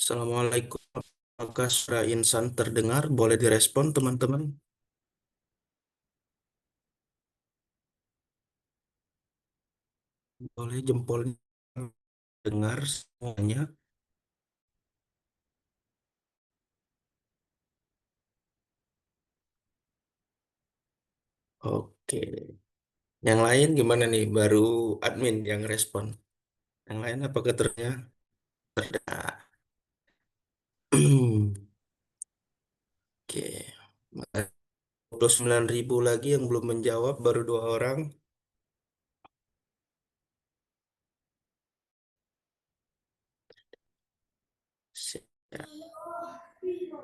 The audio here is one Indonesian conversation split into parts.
Assalamualaikum. Apakah suara insan terdengar? Boleh direspon, teman-teman? Boleh jempolnya dengar semuanya. Oke. Yang lain gimana nih? Baru admin yang respon. Yang lain apakah terdengar? Oke. 29.000 lagi yang belum menjawab, baru dua orang. Siap.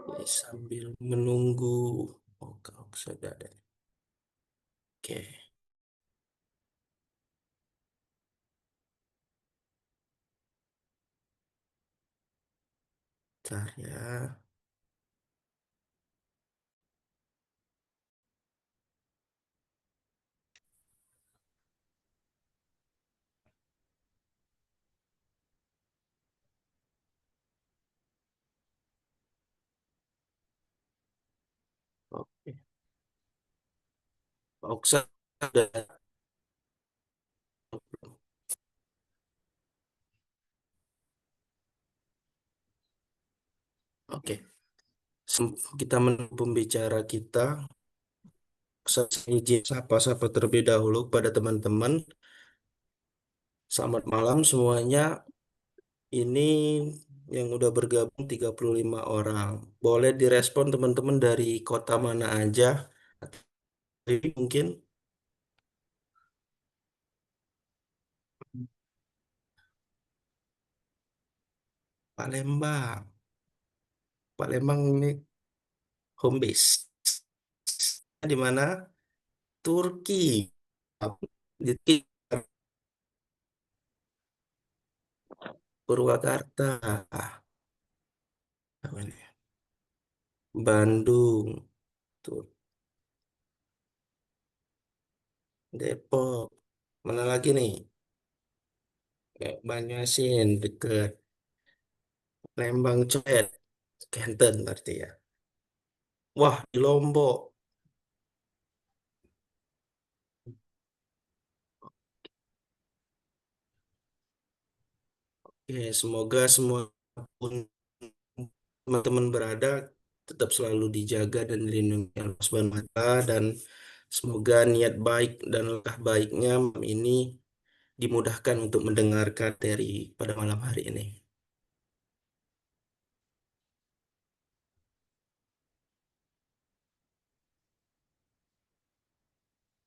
Oke, sambil menunggu. Oke, sudah ada. Oke, bentar ya. Oke. Pak Oksa sudah. Oke. Kita menunggu pembicara kita. Saya izin sapa-sapa terlebih dahulu pada teman-teman. Selamat malam semuanya. Ini yang udah bergabung 35 orang. Boleh direspon teman-teman dari kota mana aja. Jadi mungkin Palembang. Palembang ini home base. Di mana? Turki. Di Purwakarta. Apa ini? Bandung. Tuh, Depok. Mana lagi nih? Kayak Banyuasin deket. Lembang Coet. Kenten berarti ya. Wah, di Lombok. Oke, semoga semua pun teman-teman berada tetap selalu dijaga dan dilindungi Allah Subhanahu wa Ta'ala, dan semoga niat baik dan langkah baiknya malam ini dimudahkan untuk mendengarkan dari pada malam hari ini.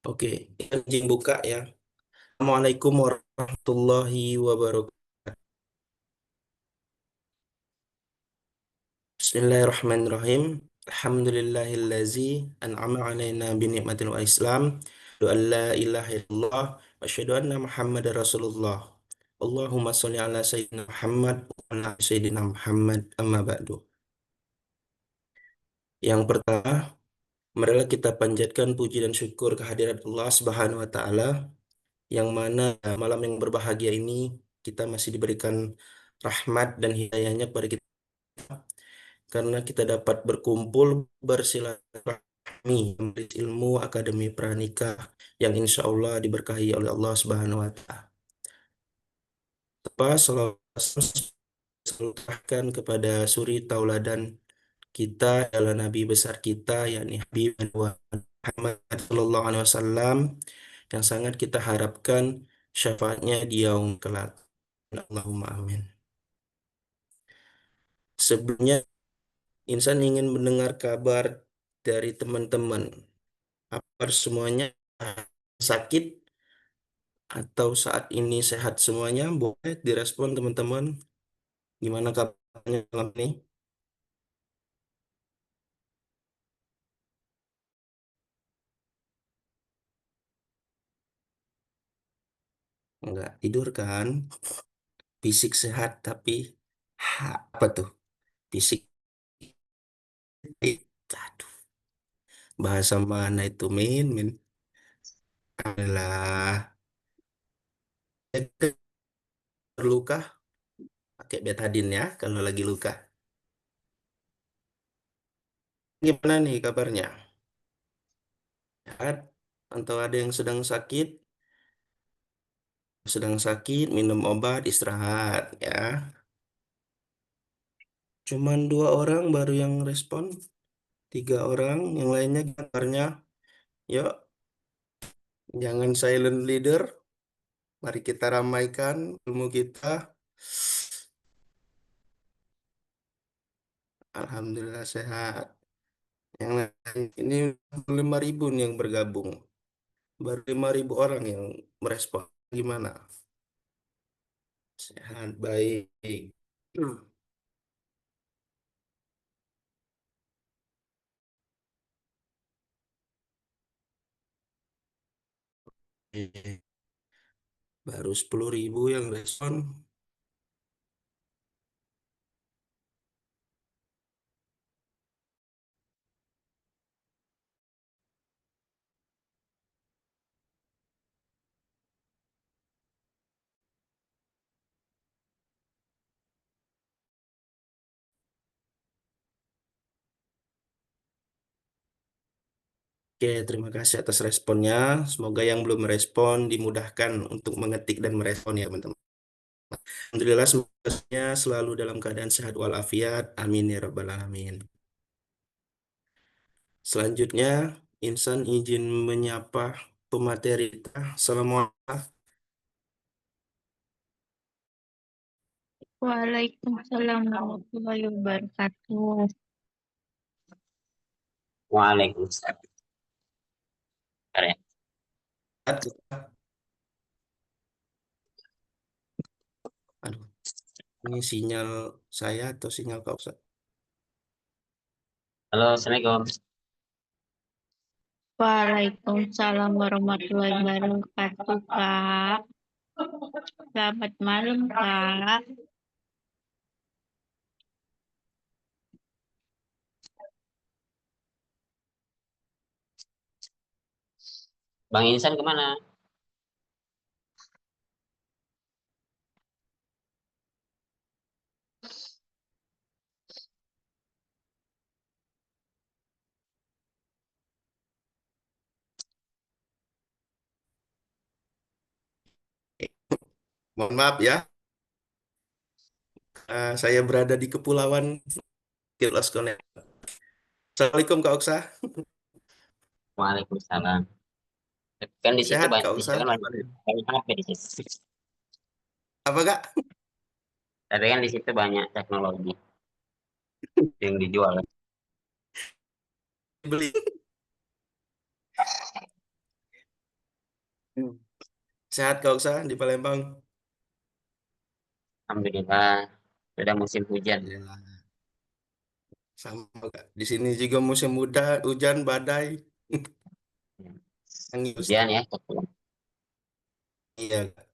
Oke, izin buka ya. Assalamualaikum warahmatullahi wabarakatuh. Bismillahirrahmanirrahim. Alhamdulillahillazi an'ama alaina bi ni'matil Islam. Wa an la ilaha illallah wa asyhadu anna Muhammadar Rasulullah. Allahumma sholli ala sayyidina Muhammad wa ala ali sayyidina Muhammad amma ba'du. Yang pertama, marilah kita panjatkan puji dan syukur kehadirat Allah Subhanahu wa taala, yang mana malam yang berbahagia ini kita masih diberikan rahmat dan hidayahnya kepada kita, karena kita dapat berkumpul bersilaturahmi majelis ilmu Akademi Pranikah yang insya Allah diberkahi oleh Allah Subhanahu wa Ta'ala. Tepat selalu kepada suri tauladan kita adalah Nabi besar kita, yakni Habib Muhammad Sallallahu Alaihi Wasallam, yang sangat kita harapkan syafaatnya di yaum kelak. Allahumma amin. Sebelumnya, Insan ingin mendengar kabar dari teman-teman. Apa semuanya sakit atau saat ini sehat semuanya? Boleh direspon teman-teman. Gimana kabarnya malam ini? Enggak tidur kan? Fisik sehat tapi apa tuh? Fisik. Aduh, bahasa mana itu min? Alah, itu luka pakai betadine ya kalau lagi luka. Gimana nih kabarnya? Sehat? Atau ada yang sedang sakit? Sedang sakit, minum obat, istirahat ya. Cuman dua orang baru yang respon, tiga orang, yang lainnya kabarnya. Yuk, jangan silent leader. Mari kita ramaikan ilmu kita. Alhamdulillah sehat. Yang lain ini 5.000 nih yang bergabung. Baru 5.000 orang yang merespon. Gimana? Sehat, baik. Baru 10.000 yang respon. Oke, terima kasih atas responnya. Semoga yang belum merespon dimudahkan untuk mengetik dan merespon ya, teman-teman. Alhamdulillah, semoga selalu dalam keadaan sehat walafiat. Amin ya rabbal alamin. Selanjutnya, Insan izin menyapa pemateri kita. Assalamualaikum. Waalaikumsalam warahmatullahi wabarakatuh. Waalaikumsalam. Keren. Aduh, ini sinyal saya atau sinyal kau, Ustaz? Halo, Assalamualaikum. Waalaikumsalam warahmatullahi wabarakatuh, Kak. Selamat malam, Kak. Bang Insan kemana? Mohon maaf ya, saya berada di Kepulauan Lost Connect. Assalamualaikum Kak Oksa. Waalaikumsalam. Kan di situ Sehat banyak, Kak di Oksa? situ kan banyak, Gimana? banyak HP di situ. Apa Kak? Tapi kan di situ banyak teknologi yang dijual. Beli. Sehat Kak Oksa di Palembang? Alhamdulillah, sudah musim hujan. Alhamdulillah. Sama Kak. Di sini juga musim hujan, badai, angin Hujan Ustaz. ya. Iya Kak.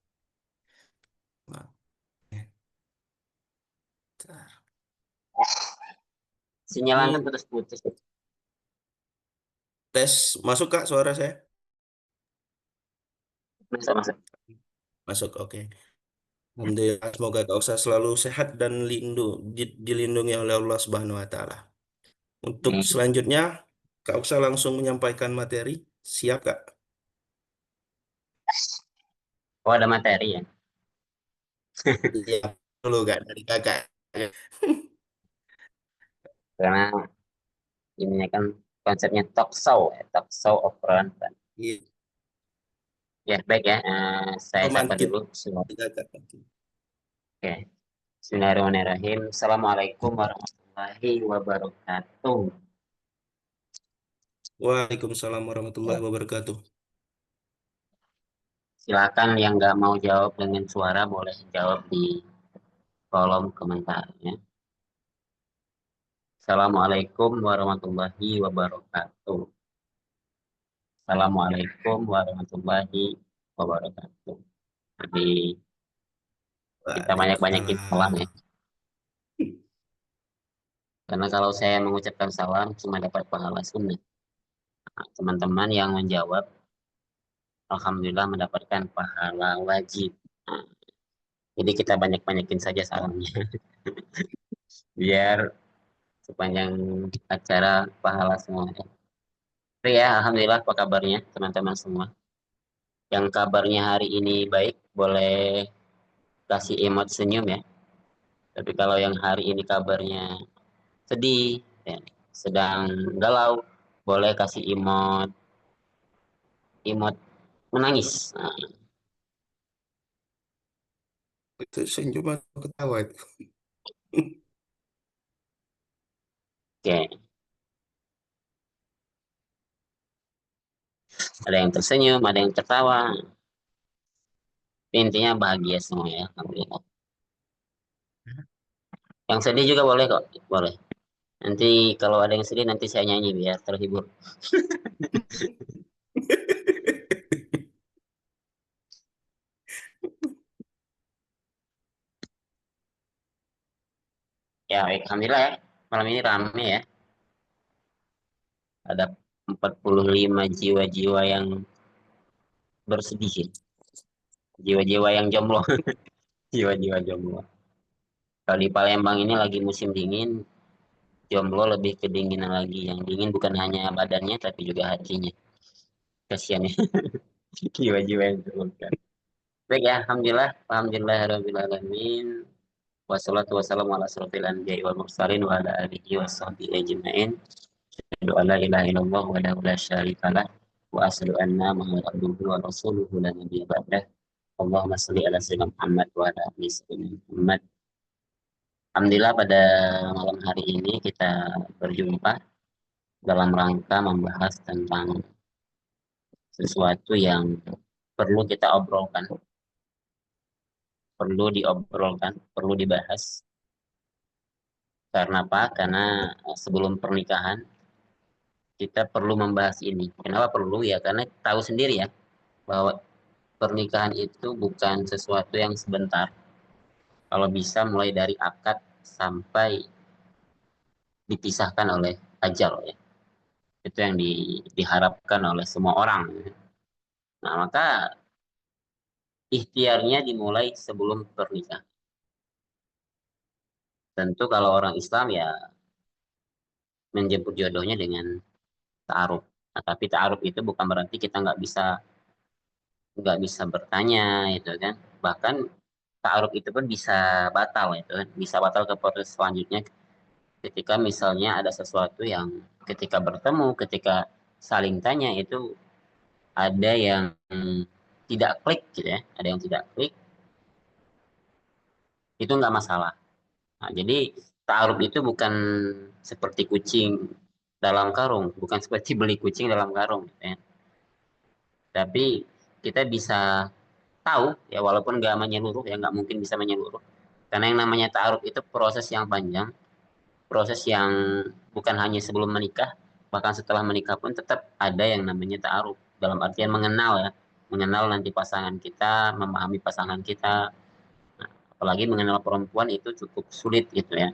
Maaf. Bentar. Sinyal Anda Ini putus-putus. tes masuk Kak suara saya? Masa-masa. Masuk, oke. Alhamdulillah, semoga Kak Oksa selalu sehat dan dilindungi oleh Allah Subhanahu wa Ta'ala. Untuk selanjutnya, Kak Oksa langsung menyampaikan materi. Siap, Kak? Oh, ada materi ya. Iya, dulu Kak, dari Kakak. Karena ini kan konsepnya talk show, ya. Talk show obrolan. Iya, Ya, baik ya. Saya sapa romantis dulu. Kakak. Oke. Bismillahirrahmanirrahim. Assalamualaikum warahmatullahi wabarakatuh. Waalaikumsalam warahmatullahi wabarakatuh. Silakan yang nggak mau jawab dengan suara boleh jawab di kolom komentarnya. Assalamualaikum warahmatullahi wabarakatuh. Assalamualaikum warahmatullahi wabarakatuh. Jadi kita banyak-banyakin salam ya. Waalaikumsalam. Karena kalau saya mengucapkan salam cuma dapat pahala sunnah. Nah, teman-teman yang menjawab, alhamdulillah mendapatkan pahala wajib. Nah, jadi kita banyak-banyakin saja salamnya. Biar sepanjang acara pahala semua. Tapi ya, alhamdulillah, apa kabarnya teman-teman semua? Yang kabarnya hari ini baik, boleh kasih emot senyum ya. Tapi kalau yang hari ini kabarnya sedih, ya, sedang galau, boleh kasih emot emot menangis. Nah, Itu senyum atau ketawa itu. oke, ada yang tersenyum, ada yang tertawa. Intinya bahagia semua ya, alhamdulillah. Yang sedih juga boleh kok, boleh. Nanti kalau ada yang sedih nanti saya nyanyi biar terhibur. Ya, baik. Alhamdulillah ya. Malam ini rame ya. Ada 45 jiwa-jiwa yang bersedih ya. Jiwa-jiwa yang jomblo. Jiwa-jiwa jomblo. Kalau di Palembang ini lagi musim dingin, jomblo lebih kedinginan lagi. Yang dingin bukan hanya badannya, tapi juga hatinya. Kasihan ya. Jiwa-jiwa yang terluka. Baik ya, Alhamdulillah. Alhamdulillah, Rabbil Alamin. Wassalatu wassalamu ala asrofil anbiya'i wal mursalin wa ala alihi wa sahbihi ajma'in. Asyhadu an la ilaha illallah wa la syarikalah wa asyhadu anna Muhammadan abduhu wa rasuluhu la nabiyya ba'dah. Allahumma shalli ala sayyidina Muhammad wa ala ali sayyidina Muhammad. Alhamdulillah pada malam hari ini kita berjumpa dalam rangka membahas tentang sesuatu yang perlu kita obrolkan, perlu diobrolkan, perlu dibahas. Karena apa? Karena sebelum pernikahan kita perlu membahas ini. Kenapa perlu ya? Karena tahu sendiri ya bahwa pernikahan itu bukan sesuatu yang sebentar. Kalau bisa mulai dari akad sampai dipisahkan oleh ajal ya. Itu yang diharapkan oleh semua orang. Nah, maka ikhtiarnya dimulai sebelum pernikahan. Tentu kalau orang Islam ya menjemput jodohnya dengan ta'aruf. Nah, tapi ta'aruf itu bukan berarti kita nggak bisa bertanya itu kan. Bahkan ta'aruf itu pun bisa batal itu kan. Bisa batal ke proses selanjutnya ketika misalnya ada sesuatu yang ketika bertemu, ketika saling tanya itu ada yang tidak klik gitu ya, ada yang tidak klik, itu nggak masalah. Nah, jadi ta'aruf itu bukan seperti kucing dalam karung, bukan seperti beli kucing dalam karung gitu ya. Tapi kita bisa tahu ya walaupun nggak menyeluruh ya nggak mungkin bisa menyeluruh. Karena yang namanya ta'aruf itu proses yang panjang, proses yang bukan hanya sebelum menikah, bahkan setelah menikah pun tetap ada yang namanya ta'aruf. Dalam artian mengenal ya, mengenal nanti pasangan kita, memahami pasangan kita. Nah, apalagi mengenal perempuan itu cukup sulit gitu ya.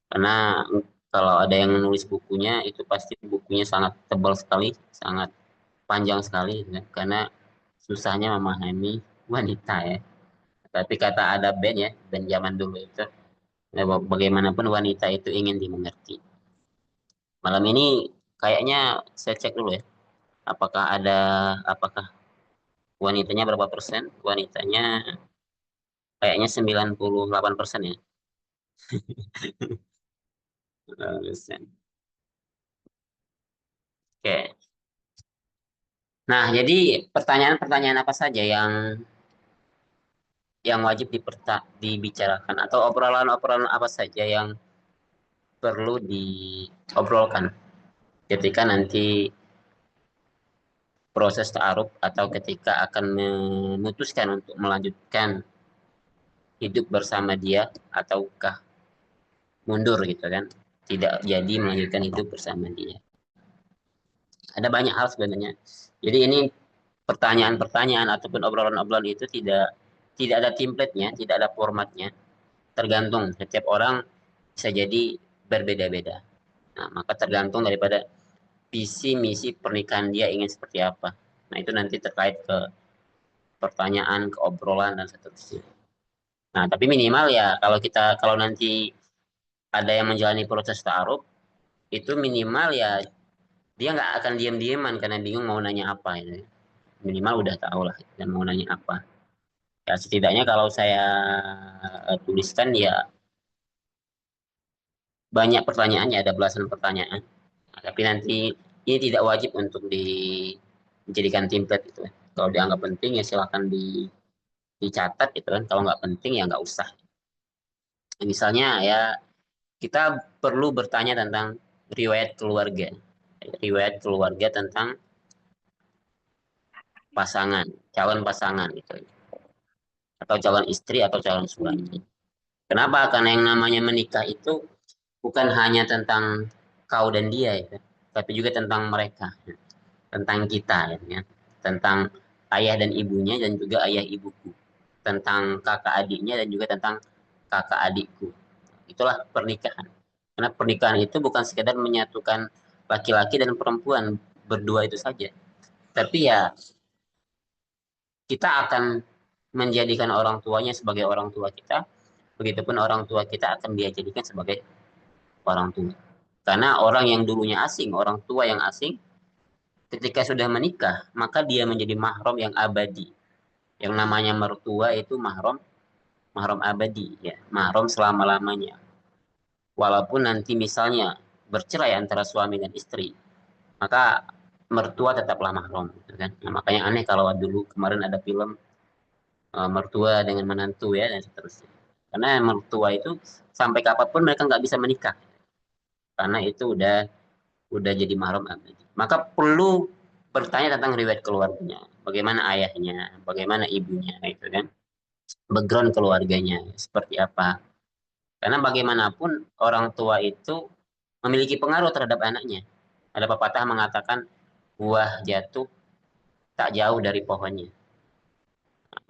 Karena kalau ada yang menulis bukunya, itu pasti bukunya sangat tebal sekali, sangat panjang sekali gitu ya. Karena susahnya memahami wanita ya. Tapi kata ada band ya, band zaman dulu itu, ya, bagaimanapun wanita itu ingin dimengerti. Malam ini kayaknya saya cek dulu ya, apakah wanitanya berapa persen? Wanitanya kayaknya 98% ya. 98%. Oke. Nah, jadi pertanyaan-pertanyaan apa saja yang wajib dibicarakan atau obrolan-obrolan apa saja yang perlu diobrolkan ketika nanti proses ta'aruf atau ketika akan memutuskan untuk melanjutkan hidup bersama dia ataukah mundur gitu kan, tidak jadi melanjutkan hidup bersama dia. Ada banyak hal sebenarnya. Jadi ini pertanyaan-pertanyaan ataupun obrolan-obrolan itu tidak tidak ada template-nya, tidak ada formatnya. Tergantung setiap orang bisa jadi berbeda-beda. Nah, maka tergantung daripada visi misi pernikahan dia ingin seperti apa. Nah, itu nanti terkait ke pertanyaan, ke obrolan dan seterusnya. Nah, tapi minimal ya kalau nanti ada yang menjalani proses ta'aruf, itu minimal ya dia nggak akan diam-diaman karena bingung mau nanya apa gitu. Minimal udah tahu lah dan mau nanya apa. Ya setidaknya kalau saya tuliskan ya banyak pertanyaannya, ada belasan pertanyaan. Nah, tapi nanti ini tidak wajib untuk dijadikan template gitu kan. Kalau dianggap penting ya silahkan dicatat gitu kan. Kalau nggak penting ya nggak usah. Misalnya ya kita perlu bertanya tentang riwayat keluarga. Riwayat keluarga tentang pasangan, calon pasangan gitu. Atau calon istri atau calon suami. Kenapa? Karena yang namanya menikah itu bukan hanya tentang kau dan dia ya, tapi juga tentang mereka, ya. Tentang kita ya, tentang ayah dan ibunya dan juga ayah ibuku, tentang kakak adiknya dan juga tentang kakak adikku. Itulah pernikahan. Karena pernikahan itu bukan sekedar menyatukan laki-laki dan perempuan berdua itu saja, tapi ya kita akan menjadikan orang tuanya sebagai orang tua kita, begitupun orang tua kita akan dia jadikan sebagai orang tua. Karena orang yang dulunya asing, orang tua yang asing, ketika sudah menikah, maka dia menjadi mahram yang abadi. Yang namanya mertua itu mahram, mahram abadi, ya, mahram selama-lamanya. Walaupun nanti misalnya bercerai antara suami dan istri, maka mertua tetaplah mahram, gitu kan. Nah, makanya aneh kalau dulu kemarin ada film mertua dengan menantu ya dan seterusnya. Karena mertua itu sampai kapanpun mereka nggak bisa menikah, karena itu udah jadi mahram abadi. Maka perlu bertanya tentang riwayat keluarganya, bagaimana ayahnya, bagaimana ibunya, itu kan, background keluarganya seperti apa. Karena bagaimanapun orang tua itu memiliki pengaruh terhadap anaknya. Ada pepatah mengatakan buah jatuh tak jauh dari pohonnya.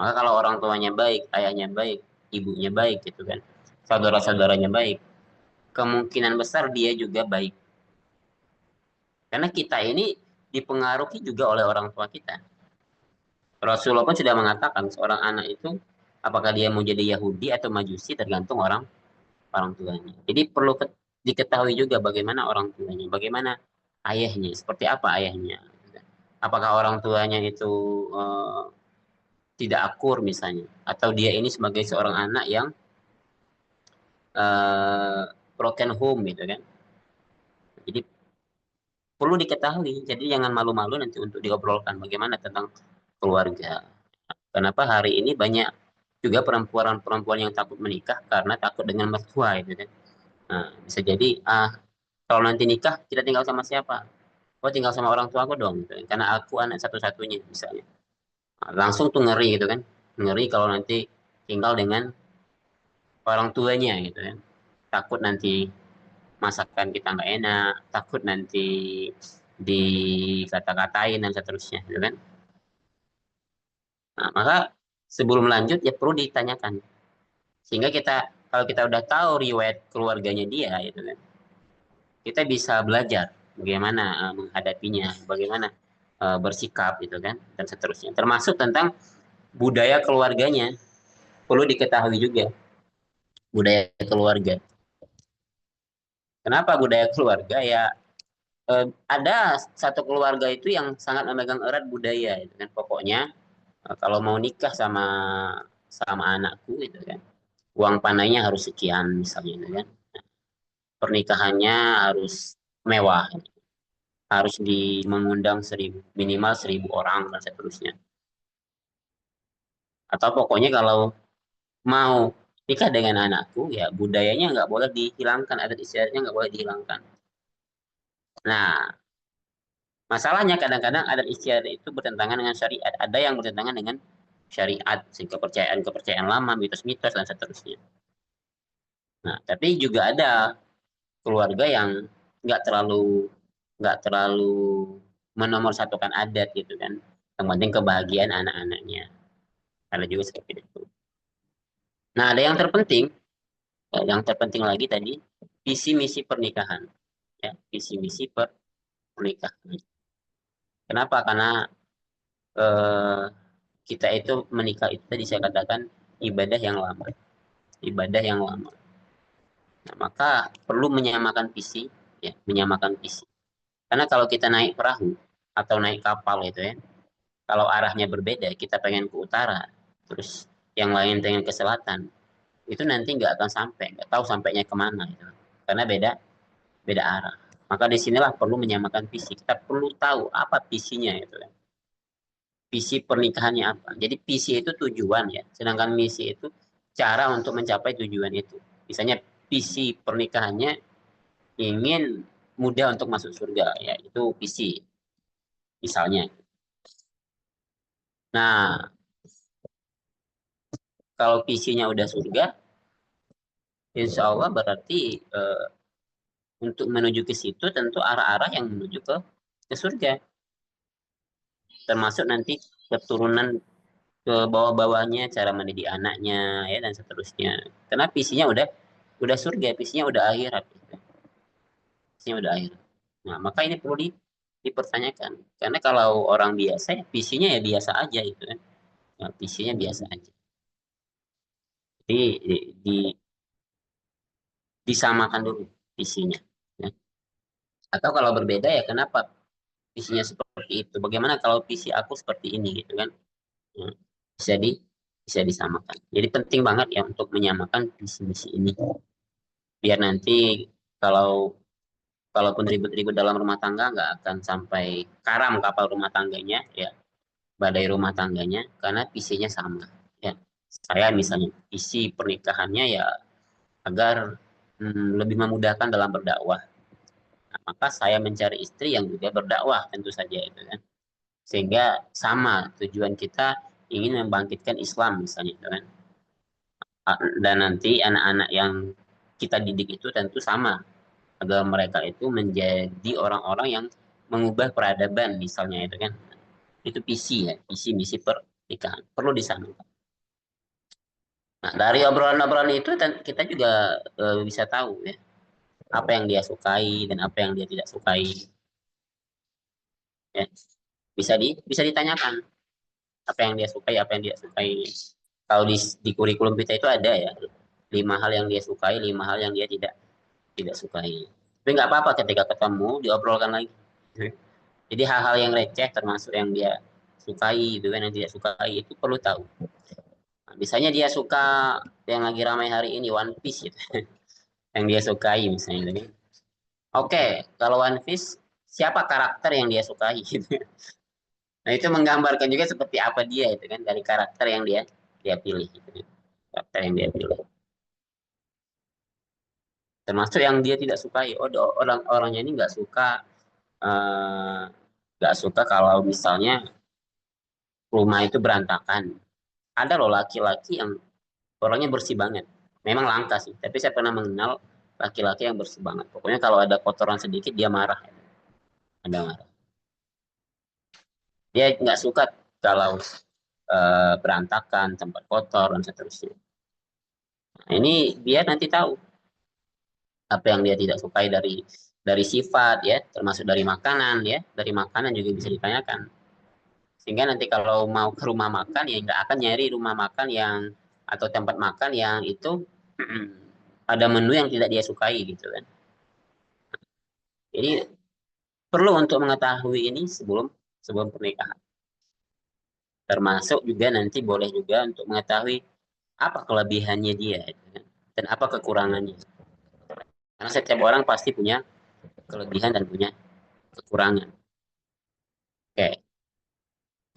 Maka kalau orang tuanya baik, ayahnya baik, ibunya baik gitu kan, saudara-saudaranya baik, kemungkinan besar dia juga baik. Karena kita ini dipengaruhi juga oleh orang tua kita. Rasulullah pun sudah mengatakan seorang anak itu apakah dia mau jadi Yahudi atau Majusi tergantung orang orang tuanya. Jadi perlu diketahui juga bagaimana orang tuanya, bagaimana ayahnya, seperti apa ayahnya. Apakah orang tuanya itu eh, tidak akur misalnya, atau dia ini sebagai seorang anak yang eh, broken home gitu kan. Jadi perlu diketahui. Jadi jangan malu-malu nanti untuk diobrolkan bagaimana tentang keluarga. Kenapa hari ini banyak juga perempuan-perempuan yang takut menikah karena takut dengan mertua itu kan. Nah, bisa jadi kalau nanti nikah kita tinggal sama siapa? Oh tinggal sama orang tua aku dong, gitu kan. Karena aku anak satu-satunya misalnya. Nah, langsung tuh ngeri gitu kan. Ngeri kalau nanti tinggal dengan orang tuanya gitu kan. Takut nanti masakan kita nggak enak, takut nanti dikata-katain dan seterusnya gitu kan. Nah, maka sebelum lanjut ya perlu ditanyakan. Sehingga kita kalau kita udah tahu riwayat keluarganya dia itu kan, kita bisa belajar bagaimana menghadapinya, bagaimana bersikap gitu kan dan seterusnya. Termasuk tentang budaya keluarganya perlu diketahui juga budaya keluarga. Kenapa budaya keluarga ya ada satu keluarga itu yang sangat memegang erat budaya itu kan. Pokoknya kalau mau nikah sama sama anakku itu kan uang panainya harus sekian misalnya gitu kan. Pernikahannya harus mewah, harus mengundang minimal 1.000 orang dan seterusnya. Atau pokoknya kalau mau nikah dengan anakku, ya budayanya nggak boleh dihilangkan, adat istiadatnya nggak boleh dihilangkan. Nah, masalahnya kadang-kadang adat istiadat itu bertentangan dengan syariat. Ada yang bertentangan dengan syariat, kepercayaan-kepercayaan lama, mitos-mitos dan seterusnya. Nah, tapi juga ada keluarga yang nggak terlalu nggak terlalu menomorsatukan adat gitu kan. Yang penting kebahagiaan anak-anaknya. Ada juga seperti itu. Nah, ada yang terpenting lagi tadi visi misi pernikahan, ya visi misi pernikahan. Kenapa? Karena eh, kita itu menikah itu tadi saya katakan ibadah yang lama, ibadah yang lama. Nah, maka perlu menyamakan visi, ya, menyamakan visi. Karena kalau kita naik perahu atau naik kapal itu ya, kalau arahnya berbeda, kita pengen ke utara, terus yang lain pengen ke selatan, itu nanti nggak akan sampai, nggak tahu sampainya kemana itu. Karena beda beda arah. Maka disinilah perlu menyamakan visi. Kita perlu tahu apa visinya itu ya. Visi pernikahannya apa. Jadi visi itu tujuan ya, sedangkan misi itu cara untuk mencapai tujuan itu. Misalnya visi pernikahannya ingin mudah untuk masuk surga, ya itu visi misalnya. Nah, kalau visinya udah surga, insya Allah berarti untuk menuju ke situ tentu arah-arah yang menuju ke surga, termasuk nanti keturunan ke bawah-bawahnya, cara mendidik anaknya, ya dan seterusnya. Karena visinya udah surga, visinya udah akhirat, gitu. Visinya udah akhirat. Nah, maka ini perlu dipertanyakan. Karena kalau orang biasa, ya, visinya ya biasa aja itu kan. Ya, visinya biasa aja. Jadi disamakan dulu visinya. Ya. Atau kalau berbeda ya kenapa visinya seperti itu? Bagaimana kalau visi aku seperti ini gitu kan? Ya, bisa di bisa disamakan. Jadi penting banget ya untuk menyamakan visi misi ini. Biar nanti kalau kalaupun ribut-ribut dalam rumah tangga nggak akan sampai karam kapal rumah tangganya ya, badai rumah tangganya karena visinya sama ya. Saya misalnya visi pernikahannya ya agar lebih memudahkan dalam berdakwah. Nah, maka saya mencari istri yang juga berdakwah tentu saja itu kan, sehingga sama tujuan kita ingin membangkitkan Islam misalnya itu kan. Dan nanti anak-anak yang kita didik itu tentu sama agar mereka itu menjadi orang-orang yang mengubah peradaban misalnya itu kan. Itu visi ya, visi misi pernikahan perlu disamakan. Nah, dari obrolan-obrolan itu kita juga bisa tahu ya apa yang dia sukai dan apa yang dia tidak sukai ya. Bisa ditanyakan apa yang dia sukai, apa yang dia sukai. Kalau di kurikulum kita itu ada ya 5 hal yang dia sukai, 5 hal yang dia tidak sukai. Tapi nggak apa-apa ketika ketemu diobrolkan lagi. Jadi hal-hal yang receh termasuk yang dia sukai itu kan yang tidak sukai itu perlu tahu. Nah, misalnya dia suka yang lagi ramai hari ini One Piece gitu. Yang dia sukai misalnya gitu. Oke, kalau One Piece siapa karakter yang dia sukai gitu. Nah, itu menggambarkan juga seperti apa dia itu kan dari karakter yang dia dia pilih gitu. Karakter yang dia pilih. Termasuk yang dia tidak sukai. Oh, orang-orangnya ini eh, nggak suka kalau misalnya rumah itu berantakan. Ada loh laki-laki yang orangnya bersih banget. Memang langka sih, tapi saya pernah mengenal laki-laki yang bersih banget. Pokoknya kalau ada kotoran sedikit dia marah. Ada marah. Dia nggak suka kalau berantakan, tempat kotor dan seterusnya. Nah, ini dia nanti tahu apa yang dia tidak sukai dari sifat ya, termasuk dari makanan ya. Dari makanan juga bisa ditanyakan. Sehingga nanti kalau mau ke rumah makan ya nggak akan nyari rumah makan yang atau tempat makan yang itu ada menu yang tidak dia sukai gitu kan. Jadi perlu untuk mengetahui ini sebelum sebelum pernikahan. Termasuk juga nanti boleh juga untuk mengetahui apa kelebihannya dia gitu kan, dan apa kekurangannya. Karena setiap orang pasti punya kelebihan dan punya kekurangan. Oke,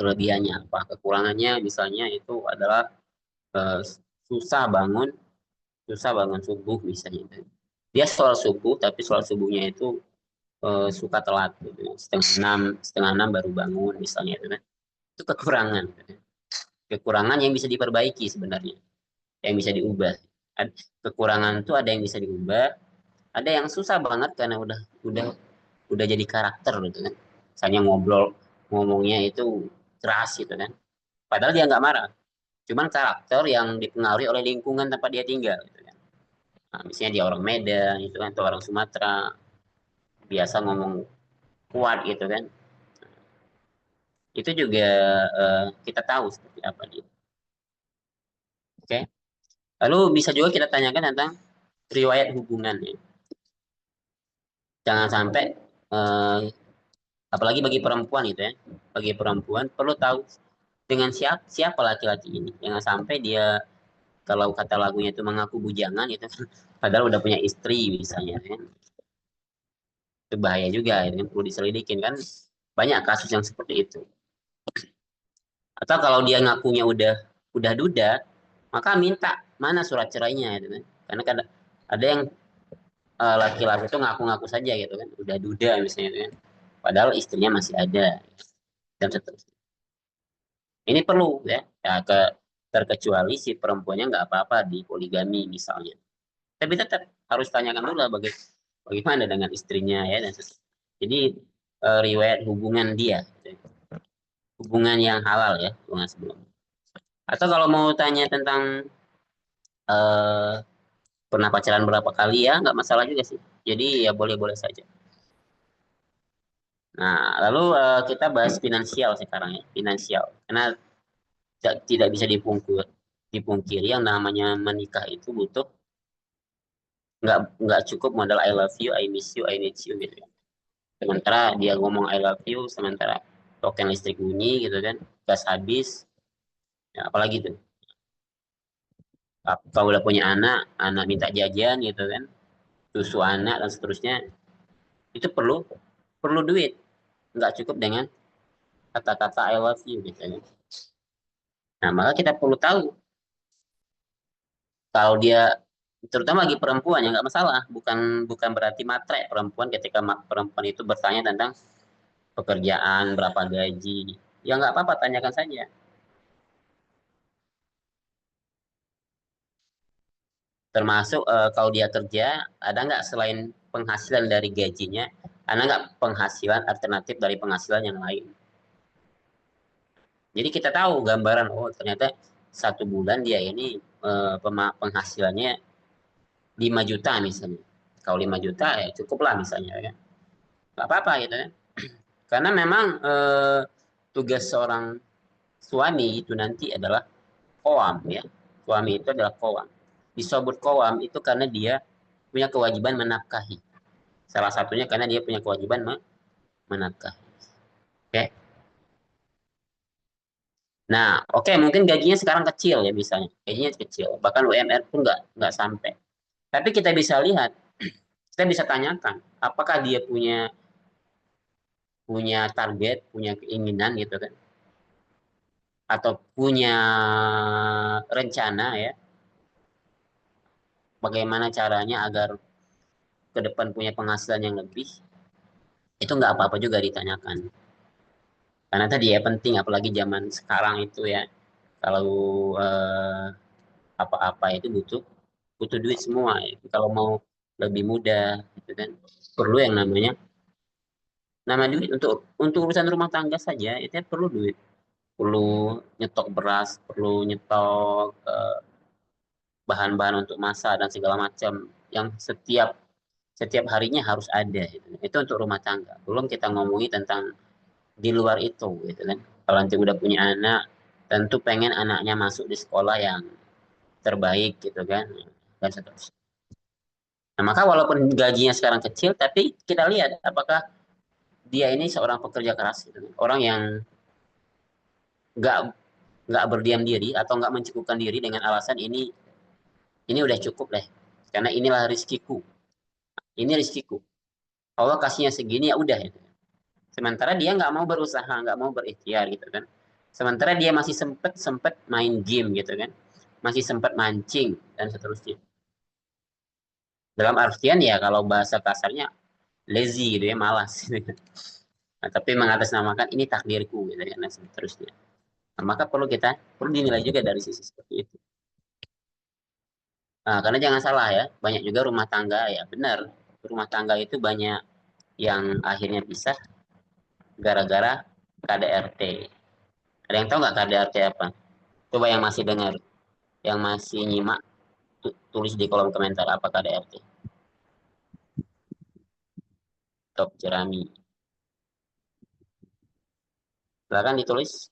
kelebihannya apa? Kekurangannya misalnya itu adalah eh, susah bangun susah bangun subuh misalnya. Dia soal subuh tapi soal subuhnya itu suka telat gitu. Setengah enam baru bangun misalnya itu kan. Itu kekurangan gitu. Kekurangan yang bisa diperbaiki sebenarnya, yang bisa diubah. Kekurangan itu ada yang bisa diubah, ada yang susah banget karena udah jadi karakter gitu kan. Misalnya ngomongnya itu keras gitu kan, padahal dia nggak marah, cuman karakter yang dipengaruhi oleh lingkungan tempat dia tinggal gitu kan. Nah, misalnya dia orang Medan itu kan atau orang Sumatera biasa ngomong kuat gitu kan, itu juga kita tahu seperti apa dia. Oke, lalu bisa juga kita tanyakan tentang riwayat hubungannya. Jangan sampai eh, apalagi bagi perempuan gitu ya. Bagi perempuan perlu tahu dengan siapa laki-laki ini. Jangan sampai dia kalau kata lagunya itu mengaku bujangan gitu kan. Padahal udah punya istri misalnya kan. Itu bahaya juga itu kan perlu diselidikin kan. Banyak kasus yang seperti itu. Atau kalau dia ngakunya udah duda, maka minta mana surat cerainya gitu kan. Karena ada yang laki-laki itu ngaku-ngaku saja gitu kan, udah duda misalnya gitu kan. Padahal istrinya masih ada dan seterusnya. Ini perlu ya, terkecuali si perempuannya nggak apa-apa di poligami misalnya. Tapi tetap harus tanyakan dulu lah bagaimana dengan istrinya ya dan seterusnya. Jadi riwayat hubungan dia, gitu. Hubungan yang halal ya, hubungan sebelumnya. Atau kalau mau tanya tentang eh, pernah pacaran berapa kali ya, nggak masalah juga sih. Jadi ya boleh-boleh saja. Nah, lalu kita bahas finansial sekarang ya, finansial. Karena tidak bisa dipungkiri yang namanya menikah itu butuh nggak cukup modal I love you, I miss you, I need you gitu ya. Sementara dia ngomong I love you, sementara token listrik bunyi gitu kan, gas habis, ya, apalagi tuh. Kalau udah punya anak minta jajan gitu kan, susu anak dan seterusnya, itu perlu perlu duit. Nggak cukup dengan kata-kata I love you gitu kan. Nah, maka kita perlu tahu kalau dia terutama bagi perempuan ya nggak masalah, bukan bukan berarti matre perempuan ketika perempuan itu bertanya tentang pekerjaan berapa gaji, ya nggak apa-apa tanyakan saja. Termasuk kalau dia kerja ada nggak selain penghasilan dari gajinya, ada nggak penghasilan alternatif dari penghasilan yang lain. Jadi kita tahu gambaran, oh ternyata satu bulan dia ini penghasilannya 5 juta misalnya. Kalau 5 juta ya cukup lah misalnya ya. Nggak apa-apa gitu ya. Karena memang tugas seorang suami itu nanti adalah koam ya. Suami itu adalah koam. Disebut koam itu karena dia punya kewajiban menafkahi. Salah satunya karena dia punya kewajiban menafkahi. Oke. Nah, oke mungkin gajinya sekarang kecil ya misalnya. Gajinya kecil. Bahkan UMR pun nggak sampai. Tapi kita bisa lihat, kita bisa tanyakan, apakah dia punya punya target, punya keinginan gitu kan, atau punya rencana ya, bagaimana caranya agar ke depan punya penghasilan yang lebih, itu nggak apa-apa juga ditanyakan. Karena tadi ya penting, apalagi zaman sekarang itu ya, kalau eh, apa-apa itu butuh butuh duit semua. Ya. Kalau mau lebih mudah, gitu kan, perlu yang nama duit untuk urusan rumah tangga saja, itu ya perlu duit. Perlu nyetok beras, perlu nyetok bahan-bahan untuk masak dan segala macam yang setiap setiap harinya harus ada gitu. Itu untuk rumah tangga. Belum kita ngomongin tentang di luar itu gitu kan. Kalau nanti udah punya anak, tentu pengen anaknya masuk di sekolah yang terbaik gitu kan dan seterusnya. Nah, maka walaupun gajinya sekarang kecil, tapi kita lihat apakah dia ini seorang pekerja keras gitu kan. Orang yang nggak nggak berdiam diri atau nggak mencukupkan diri dengan alasan ini udah cukup deh karena inilah rizkiku, ini rizkiku, Allah kasihnya segini ya udah gitu. Sementara dia nggak mau berusaha, nggak mau berikhtiar gitu kan. Sementara dia masih sempet sempet main game gitu kan, masih sempat mancing dan seterusnya. Dalam artian ya kalau bahasa kasarnya lazy gitu ya, malas gitu kan. Nah, tapi mengatasnamakan ini takdirku gitu kan dan seterusnya. Nah, maka perlu dinilai juga dari sisi seperti itu. Nah, karena jangan salah ya, banyak juga rumah tangga ya benar. Rumah tangga itu banyak yang akhirnya pisah gara-gara KDRT. Ada yang tahu nggak KDRT apa? Coba yang masih dengar, yang masih nyimak, tulis di kolom komentar apa KDRT. Top Jerami. Silakan ditulis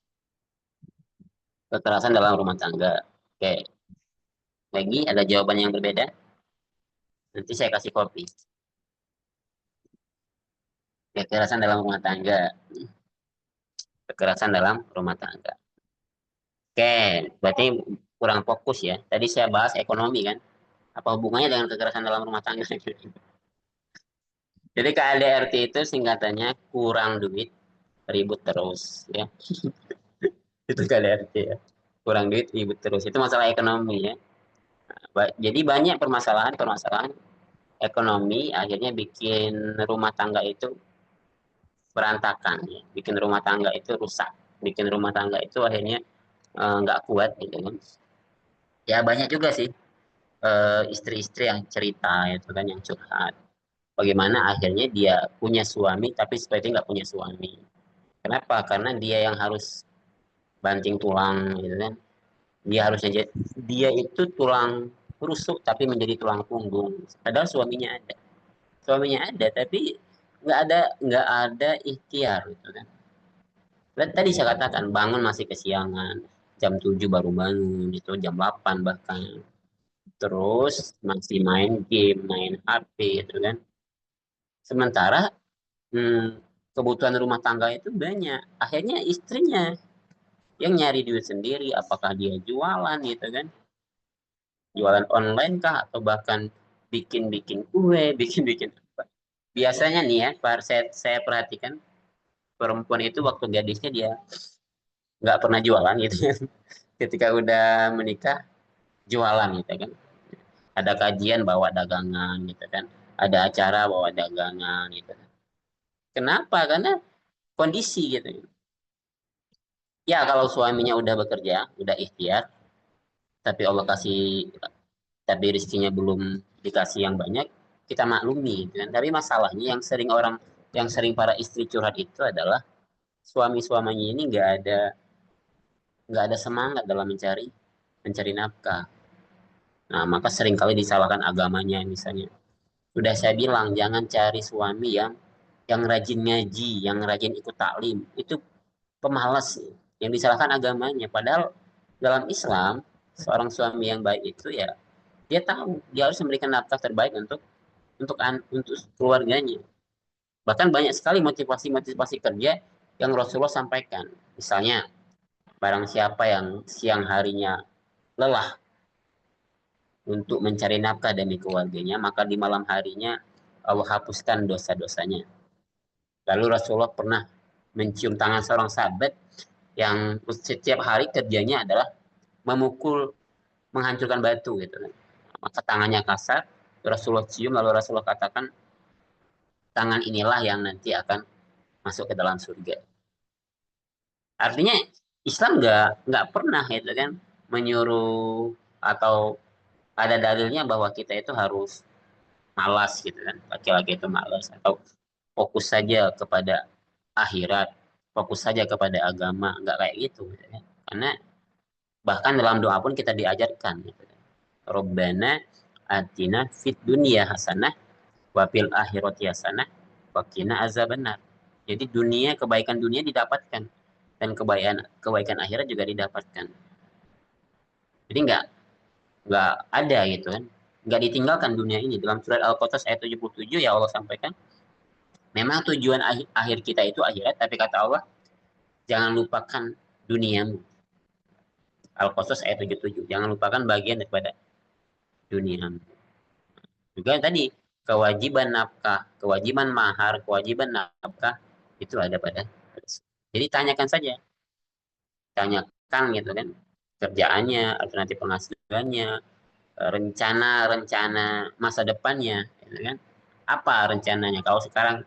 kekerasan dalam rumah tangga. Oke, lagi ada jawaban yang berbeda? Nanti saya kasih kopi. Kekerasan dalam rumah tangga. Kekerasan dalam rumah tangga. Oke, berarti kurang fokus ya. Tadi saya bahas ekonomi kan. Apa hubungannya dengan kekerasan dalam rumah tangga? Jadi KDRT itu singkatannya kurang duit, ribut terus ya. Itu KDRT ya. Kurang duit, ribut terus. Itu masalah ekonomi ya. Jadi banyak permasalahan-permasalahan ekonomi akhirnya bikin rumah tangga itu berantakan ya. Bikin rumah tangga itu rusak. Bikin rumah tangga itu akhirnya nggak kuat gitu kan. Ya banyak juga sih istri-istri yang cerita itu kan yang curhat. Bagaimana akhirnya dia punya suami tapi seperti nggak punya suami. Kenapa? Karena dia yang harus banting tulang gitu kan. Dia harusnya dia itu tulang rusuk tapi menjadi tulang punggung. Padahal suaminya ada tapi nggak ada ikhtiar gitu kan. Dan tadi saya katakan bangun masih kesiangan, jam 7 baru bangun, itu jam 8 bahkan. Terus masih main game, main HP gitu kan. Sementara kebutuhan rumah tangga itu banyak. Akhirnya istrinya yang nyari duit sendiri, apakah dia jualan gitu kan. Jualan online kah atau bahkan bikin-bikin kue, bikin-bikin apa. Biasanya nih ya, saya perhatikan perempuan itu waktu gadisnya dia nggak pernah jualan gitu ya. Ketika udah menikah jualan gitu kan. Ada kajian bawa dagangan gitu kan. Ada acara bawa dagangan gitu kan. Kenapa? Karena kondisi gitu. Ya kalau suaminya udah bekerja, udah ikhtiar, tapi Allah kasih, tapi rezekinya belum dikasih yang banyak, kita maklumi gitu kan. Tapi masalahnya yang sering para istri curhat itu adalah suami-suaminya ini nggak ada semangat dalam mencari mencari nafkah. Nah, maka seringkali disalahkan agamanya misalnya. Sudah saya bilang jangan cari suami yang rajin ngaji, yang rajin ikut taklim. Itu pemalas. Yang disalahkan agamanya. Padahal dalam Islam, seorang suami yang baik itu ya dia tahu dia harus memberikan nafkah terbaik untuk keluarganya. Bahkan banyak sekali motivasi-motivasi kerja yang Rasulullah sampaikan. Misalnya, barang siapa yang siang harinya lelah untuk mencari nafkah demi keluarganya, maka di malam harinya Allah hapuskan dosa-dosanya. Lalu Rasulullah pernah mencium tangan seorang sahabat yang setiap hari kerjanya adalah memukul, menghancurkan batu gitu kan. Maka tangannya kasar, Rasulullah cium lalu Rasulullah katakan, tangan inilah yang nanti akan masuk ke dalam surga. Artinya Islam nggak pernah gitu kan menyuruh atau ada dalilnya bahwa kita itu harus malas gitu kan, laki-laki itu malas atau fokus saja kepada akhirat, fokus saja kepada agama, nggak kayak gitu gitu kan. Karena bahkan dalam doa pun kita diajarkan gitu kan. Rabbana atina fid dunya hasanah wa fil akhirati hasanah wa qina azabannar. Jadi kebaikan dunia didapatkan dan kebaikan kebaikan akhirat juga didapatkan. Jadi nggak ada gitu kan, nggak ditinggalkan dunia ini. Dalam surat Al-Qasas ayat 77 ya Allah sampaikan, memang tujuan akhir kita itu akhirat, tapi kata Allah jangan lupakan duniamu. Al-Qasas ayat 77, jangan lupakan bagian daripada duniamu. Juga tadi kewajiban nafkah, kewajiban mahar, kewajiban nafkah itu ada pada. Jadi tanyakan saja, tanyakan gitu kan kerjaannya, alternatif penghasilannya, rencana-rencana masa depannya, gitu kan. Apa rencananya? Kalau sekarang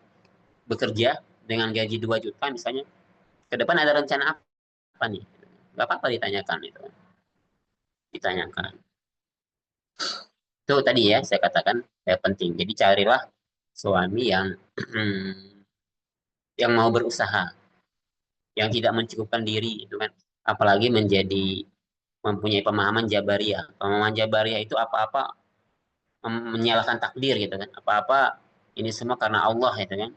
bekerja dengan gaji 2 juta misalnya, ke depan ada rencana apa nih? Gak apa-apa ditanyakan itu. Ditanyakan. Itu tadi ya saya katakan penting. Jadi carilah suami yang mau berusaha, yang tidak mencukupkan diri itu kan. Apalagi mempunyai pemahaman Jabariyah. Pemahaman Jabariyah itu apa-apa menyalahkan takdir gitu kan. Apa-apa ini semua karena Allah gitu kan.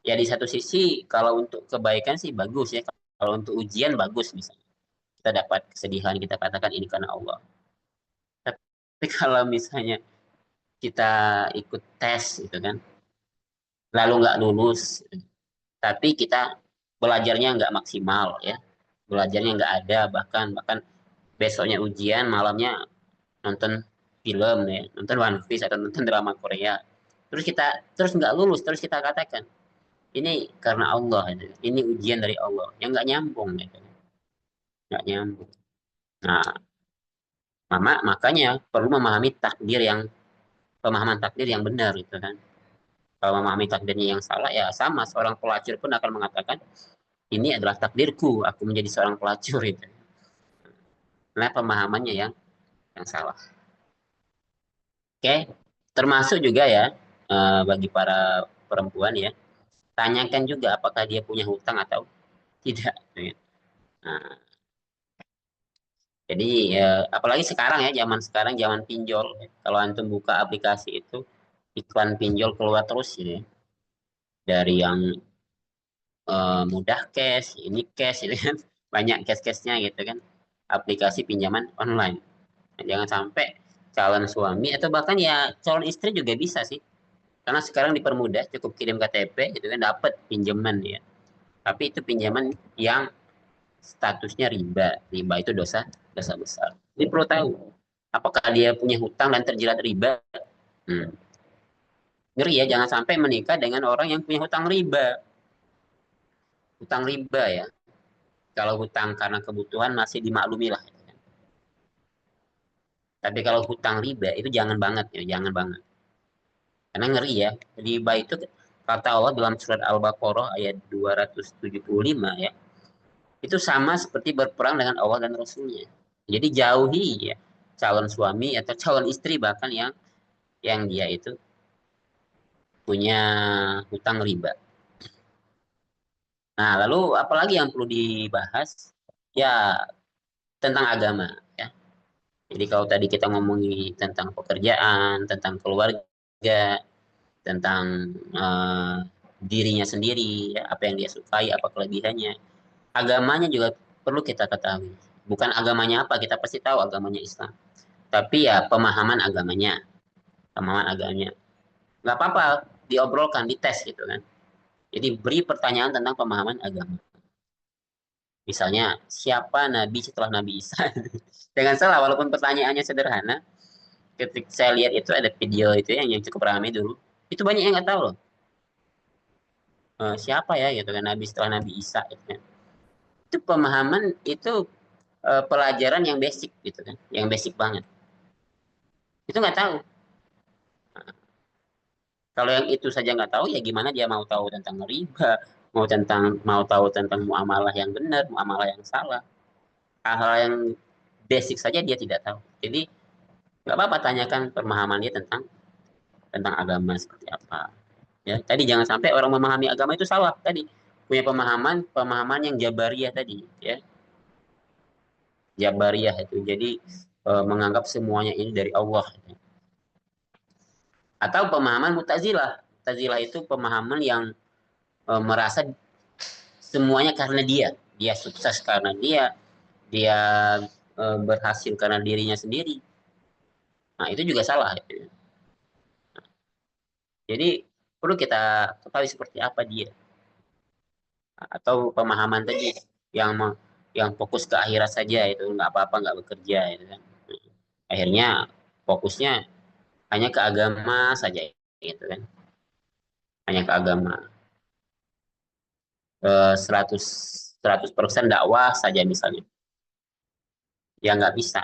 Ya di satu sisi kalau untuk kebaikan sih bagus ya. Kalau untuk ujian bagus misalnya. Kita dapat kesedihan, kita katakan ini karena Allah. Tapi kalau misalnya kita ikut tes gitu kan, lalu nggak lulus, tapi kita belajarnya nggak maksimal ya, belajarnya nggak ada, bahkan bahkan besoknya ujian, malamnya nonton film ya, nonton One Piece atau nonton drama Korea, terus nggak lulus, terus kita katakan ini karena Allah, gitu. Ini ujian dari Allah, yang nggak nyambung gitu, nggak nyambung. Nah, makanya perlu memahami takdir yang pemahaman takdir yang benar gitu kan. Kalau memahami takdirnya yang salah ya sama, seorang pelacur pun akan mengatakan ini adalah takdirku, aku menjadi seorang pelacur itu. Nah, pemahamannya yang salah. Oke, termasuk juga ya bagi para perempuan ya, tanyakan juga apakah dia punya hutang atau tidak. Nah, jadi apalagi sekarang ya, zaman sekarang zaman pinjol. Kalau antum buka aplikasi itu, iklan pinjol keluar terus ya. Dari yang mudah cash, ini cash itu kan, banyak cash-cashnya gitu kan. Aplikasi pinjaman online. Nah, jangan sampai calon suami atau bahkan ya calon istri juga bisa sih. Karena sekarang dipermudah, cukup kirim KTP gitu kan dapat pinjaman ya. Tapi itu pinjaman yang statusnya riba. Riba itu dosa dosa besar. Jadi perlu tahu apakah dia punya hutang dan terjerat riba. Hmm. Ngeri ya, jangan sampai menikah dengan orang yang punya hutang riba. Hutang riba ya. Kalau hutang karena kebutuhan masih dimaklumi lah. Tapi kalau hutang riba itu jangan banget ya, jangan banget. Karena ngeri ya. Riba itu kata Allah dalam surat Al-Baqarah ayat 275 ya. Itu sama seperti berperang dengan Allah dan Rasulnya. Jadi jauhi ya calon suami atau calon istri bahkan yang dia itu punya hutang riba. Nah, lalu apalagi yang perlu dibahas? Ya, tentang agama ya. Jadi kalau tadi kita ngomongin tentang pekerjaan, tentang keluarga, tentang eh, dirinya sendiri, ya, apa yang dia sukai, apa kelebihannya. Agamanya juga perlu kita ketahui. Bukan agamanya apa, kita pasti tahu agamanya Islam. Tapi ya pemahaman agamanya. Nggak apa-apa, diobrolkan, dites gitu kan. Jadi beri pertanyaan tentang pemahaman agama. Misalnya, siapa Nabi setelah Nabi Isa? Jangan salah, walaupun pertanyaannya sederhana, ketika saya lihat itu ada video itu yang cukup ramai dulu, itu banyak yang nggak tahu loh. Siapa ya gitu kan Nabi setelah Nabi Isa gitu kan. Itu pemahaman itu pelajaran yang basic gitu kan, yang basic banget. Itu nggak tahu. Kalau yang itu saja nggak tahu, ya gimana dia mau tahu tentang riba, mau tahu tentang muamalah yang benar, muamalah yang salah. Hal-hal yang basic saja dia tidak tahu. Jadi nggak apa-apa tanyakan pemahaman dia tentang agama seperti apa. Ya, tadi jangan sampai orang memahami agama itu salah tadi. Punya pemahaman pemahaman yang jabariyah tadi, ya. Jabariyah itu. Jadi menganggap semuanya ini dari Allah. Atau pemahaman Mu'tazilah. Mu'tazilah itu pemahaman yang merasa semuanya karena dia. Dia sukses karena dia berhasil karena dirinya sendiri. Nah, itu juga salah. Jadi perlu kita ketahui seperti apa dia. Atau pemahaman tadi yang yang fokus ke akhirat saja itu nggak apa-apa nggak bekerja itu kan. Akhirnya fokusnya hanya ke agama saja gitu kan, hanya ke agama. 100 100% dakwah saja misalnya, ya nggak bisa.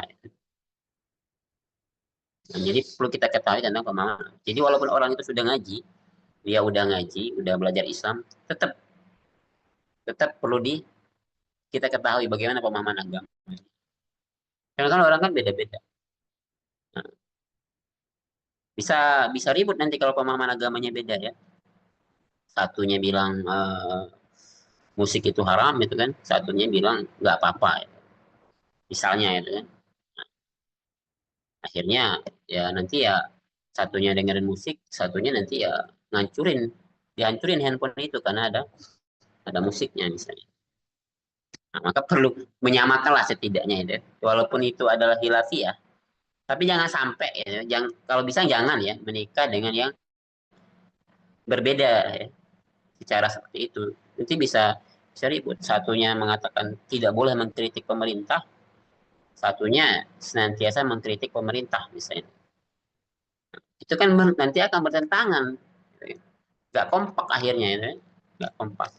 Nah, jadi perlu kita ketahui tentang pemahaman. Jadi walaupun orang itu sudah ngaji, dia udah ngaji, udah belajar Islam, tetap tetap perlu kita ketahui bagaimana pemahaman agama. Karena kan orang kan beda-beda. Nah, bisa bisa ribut nanti kalau pemahaman agamanya beda ya. Satunya bilang musik itu haram itu kan, satunya bilang nggak apa-apa ya. Misalnya itu kan. Akhirnya ya nanti ya satunya dengerin musik, satunya nanti ya ngancurin, dihancurin handphone itu karena ada musiknya misalnya. Nah, maka perlu menyamakan lah setidaknya itu. Walaupun itu adalah hilafiyah, Tapi jangan sampai ya, kalau bisa jangan ya menikah dengan yang berbeda ya, secara seperti itu. Nanti bisa ribut. Satunya mengatakan tidak boleh mengkritik pemerintah, satunya senantiasa mengkritik pemerintah misalnya. Itu kan nanti akan bertentangan. Nggak kompak akhirnya itu, nggak kompak.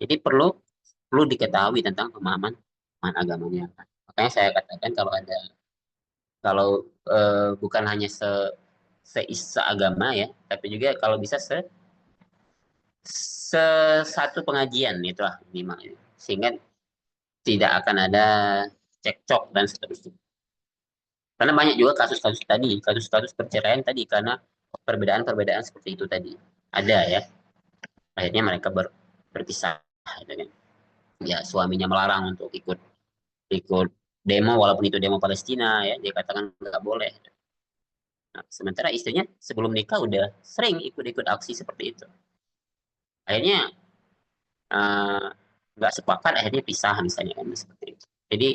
Jadi perlu perlu diketahui tentang pemahaman pemahaman agamanya. Makanya saya katakan kalau bukan hanya seisa agama ya, tapi juga kalau bisa satu pengajian itulah minimal ya. Sehingga tidak akan ada cekcok dan seterusnya. Karena banyak juga kasus-kasus tadi, kasus-kasus perceraian tadi karena perbedaan-perbedaan seperti itu tadi. Ada ya, akhirnya mereka berpisah. Gitu kan. Ya suaminya melarang untuk ikut ikut demo walaupun itu demo Palestina ya, dia katakan nggak boleh. Nah, sementara istrinya sebelum nikah udah sering ikut-ikut aksi seperti itu. Akhirnya eh, nggak sepakat, akhirnya pisah misalnya kan seperti itu. Jadi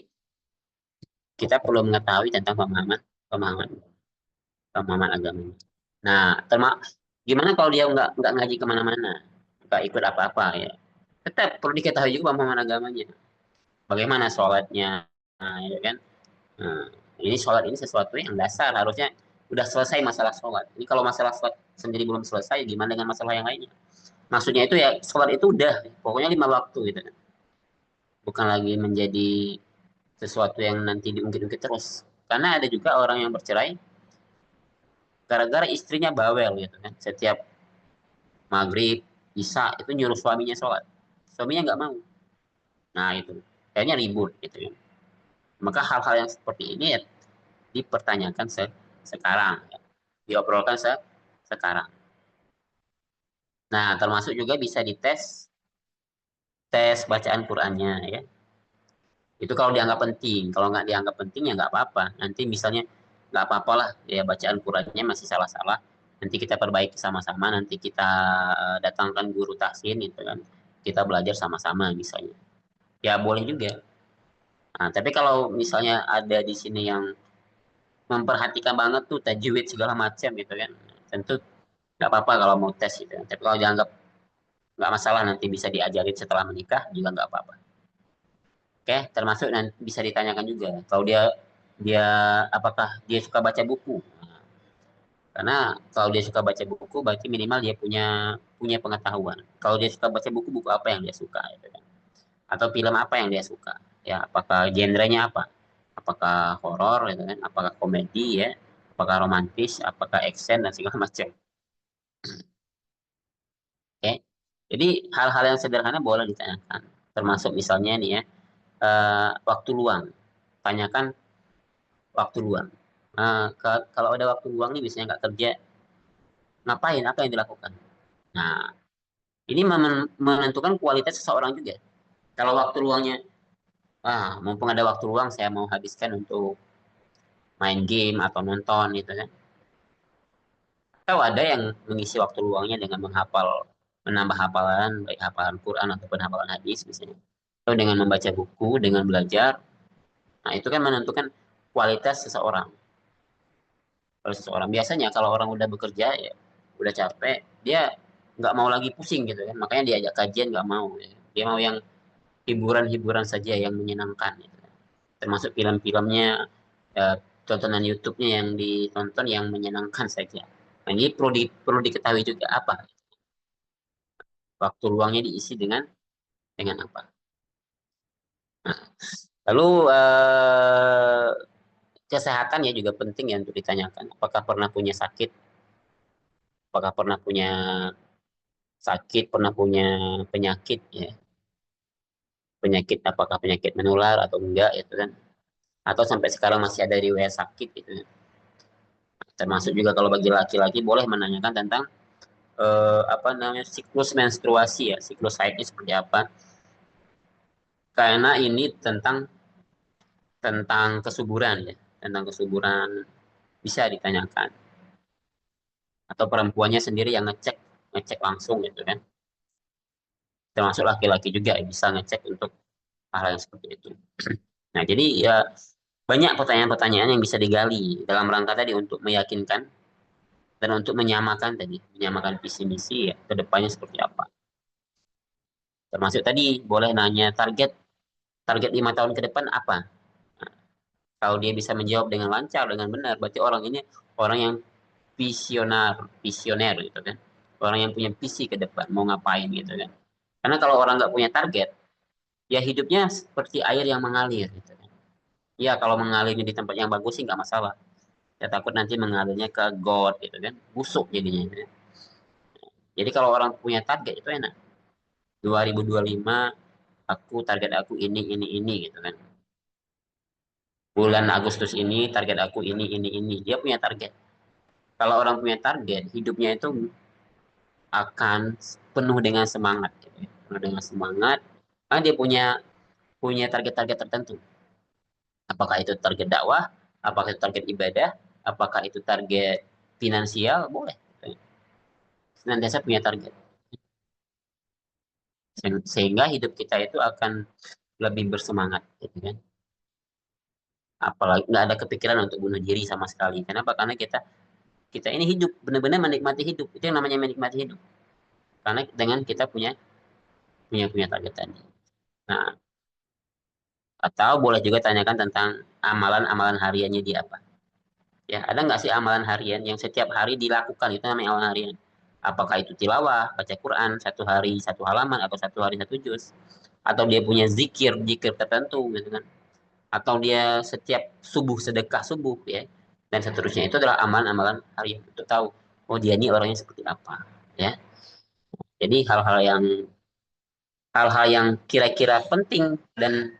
kita perlu mengetahui tentang pemahaman pemahaman pemahaman agamanya. Nah, gimana kalau dia nggak ngaji kemana-mana, nggak ikut apa-apa ya? Tetap perlu diketahui juga pemahaman agamanya. Bagaimana sholatnya, nah, ya kan? Nah, ini sholat ini sesuatu yang dasar, harusnya udah selesai masalah sholat. Ini kalau masalah sholat sendiri belum selesai, gimana dengan masalah yang lainnya? Maksudnya itu ya sholat itu udah, pokoknya 5 waktu gitu kan. Bukan lagi menjadi sesuatu yang nanti diungkit-ungkit terus. Karena ada juga orang yang bercerai gara-gara istrinya bawel gitu kan. Setiap maghrib, isya itu nyuruh suaminya sholat. Suaminya nggak mau. Nah itu, kayaknya ribut gitu kan. Maka hal-hal yang seperti ini ya dipertanyakan sekarang, ya. Diobrolkan sekarang. Nah, termasuk juga bisa dites tes bacaan Qur'annya ya. Itu kalau dianggap penting. Kalau nggak dianggap penting ya nggak apa-apa. Nanti misalnya nggak apa-apa lah ya bacaan Qur'annya masih salah-salah. Nanti kita perbaiki sama-sama. Nanti kita datangkan guru tahsin gitu kan. Kita belajar sama-sama misalnya. Ya boleh juga. Nah, tapi kalau misalnya ada di sini yang memperhatikan banget tuh tajwid segala macam gitu kan. Tentu nggak apa-apa kalau mau tes gitu. Tapi kalau dianggap nggak masalah nanti bisa diajarin setelah menikah juga nggak apa-apa. Oke, termasuk nanti bisa ditanyakan juga kalau dia dia apakah dia suka baca buku. Nah, karena kalau dia suka baca buku berarti minimal dia punya punya pengetahuan. Kalau dia suka baca buku, buku apa yang dia suka gitu kan. Atau film apa yang dia suka. Ya, apakah genrenya apa? Apakah horor gitu kan, apakah komedi ya, apakah romantis, apakah action dan segala macam. Oke. Jadi hal-hal yang sederhana boleh ditanyakan. Termasuk misalnya nih ya, waktu luang. Tanyakan waktu luang. Kalau ada waktu luang nih biasanya nggak kerja, ngapain? Apa yang dilakukan? Nah, ini menentukan kualitas seseorang juga. Kalau waktu luangnya, mumpung ada waktu luang, saya mau habiskan untuk main game atau nonton gitu kan. Atau ada yang mengisi waktu luangnya dengan menambah hafalan, baik hafalan Quran ataupun hafalan hadis misalnya. Atau dengan membaca buku, dengan belajar. Nah, itu kan menentukan kualitas seseorang. Kalau seseorang biasanya kalau orang udah bekerja ya udah capek, dia nggak mau lagi pusing gitu kan, makanya diajak kajian nggak mau ya. Dia mau yang hiburan-hiburan saja yang menyenangkan gitu kan. Termasuk film-filmnya, tontonan YouTube-nya yang ditonton yang menyenangkan saja. Nah, ini perlu diketahui juga apa waktu luangnya diisi dengan apa. Nah, lalu kesehatan ya juga penting ya untuk ditanyakan. Apakah pernah punya sakit? Apakah pernah punya sakit, pernah punya penyakit ya. Penyakit apakah penyakit menular atau enggak itu kan. Atau sampai sekarang masih ada riwayat sakit gitu kan. Termasuk juga kalau bagi laki-laki boleh menanyakan tentang apa namanya siklus menstruasi ya, siklus haidnya seperti apa. Karena ini tentang tentang kesuburan ya, tentang kesuburan bisa ditanyakan. Atau perempuannya sendiri yang ngecek ngecek langsung gitu kan. Termasuk laki-laki juga ya, bisa ngecek untuk hal yang seperti itu. Nah, jadi ya banyak pertanyaan-pertanyaan yang bisa digali dalam rangka tadi untuk meyakinkan dan untuk menyamakan tadi, menyamakan visi misi ya, ke depannya seperti apa. Termasuk tadi boleh nanya target target 5 tahun ke depan apa. Nah, kalau dia bisa menjawab dengan lancar, dengan benar, berarti orang ini orang yang visioner gitu kan. Orang yang punya visi ke depan, mau ngapain gitu kan. Karena kalau orang nggak punya target, ya hidupnya seperti air yang mengalir gitu kan. Ya kalau mengalirnya di tempat yang bagus sih nggak masalah. Ya takut nanti mengalirnya ke got gitu kan, busuk jadinya gitu kan. Jadi kalau orang punya target itu enak. 2025 aku target aku ini gitu kan. Bulan Agustus ini target aku ini. Dia punya target. Kalau orang punya target, hidupnya itu akan penuh dengan semangat gitu ya. Penuh dengan semangat karena dia punya punya target-target tertentu. Apakah itu target dakwah, apakah itu target ibadah, apakah itu target finansial, boleh gitu ya. Senantiasa punya target. Sehingga hidup kita itu akan lebih bersemangat gitu kan. Apalagi nggak ada kepikiran untuk bunuh diri sama sekali. Kenapa? Karena kita kita ini hidup benar-benar menikmati hidup. Itu yang namanya menikmati hidup. Karena dengan kita punya punya punya target tadi. Nah, atau boleh juga tanyakan tentang amalan-amalan hariannya dia apa. Ya, ada nggak sih amalan harian yang setiap hari dilakukan itu namanya amalan harian? Apakah itu tilawah, baca Quran, 1 hari 1 halaman atau 1 hari 1 juz? Atau dia punya zikir, zikir tertentu gitu kan? Atau dia setiap subuh sedekah subuh ya, dan seterusnya itu adalah amalan-amalan harian untuk tahu oh dia ini orangnya seperti apa ya. Jadi hal-hal yang kira-kira penting dan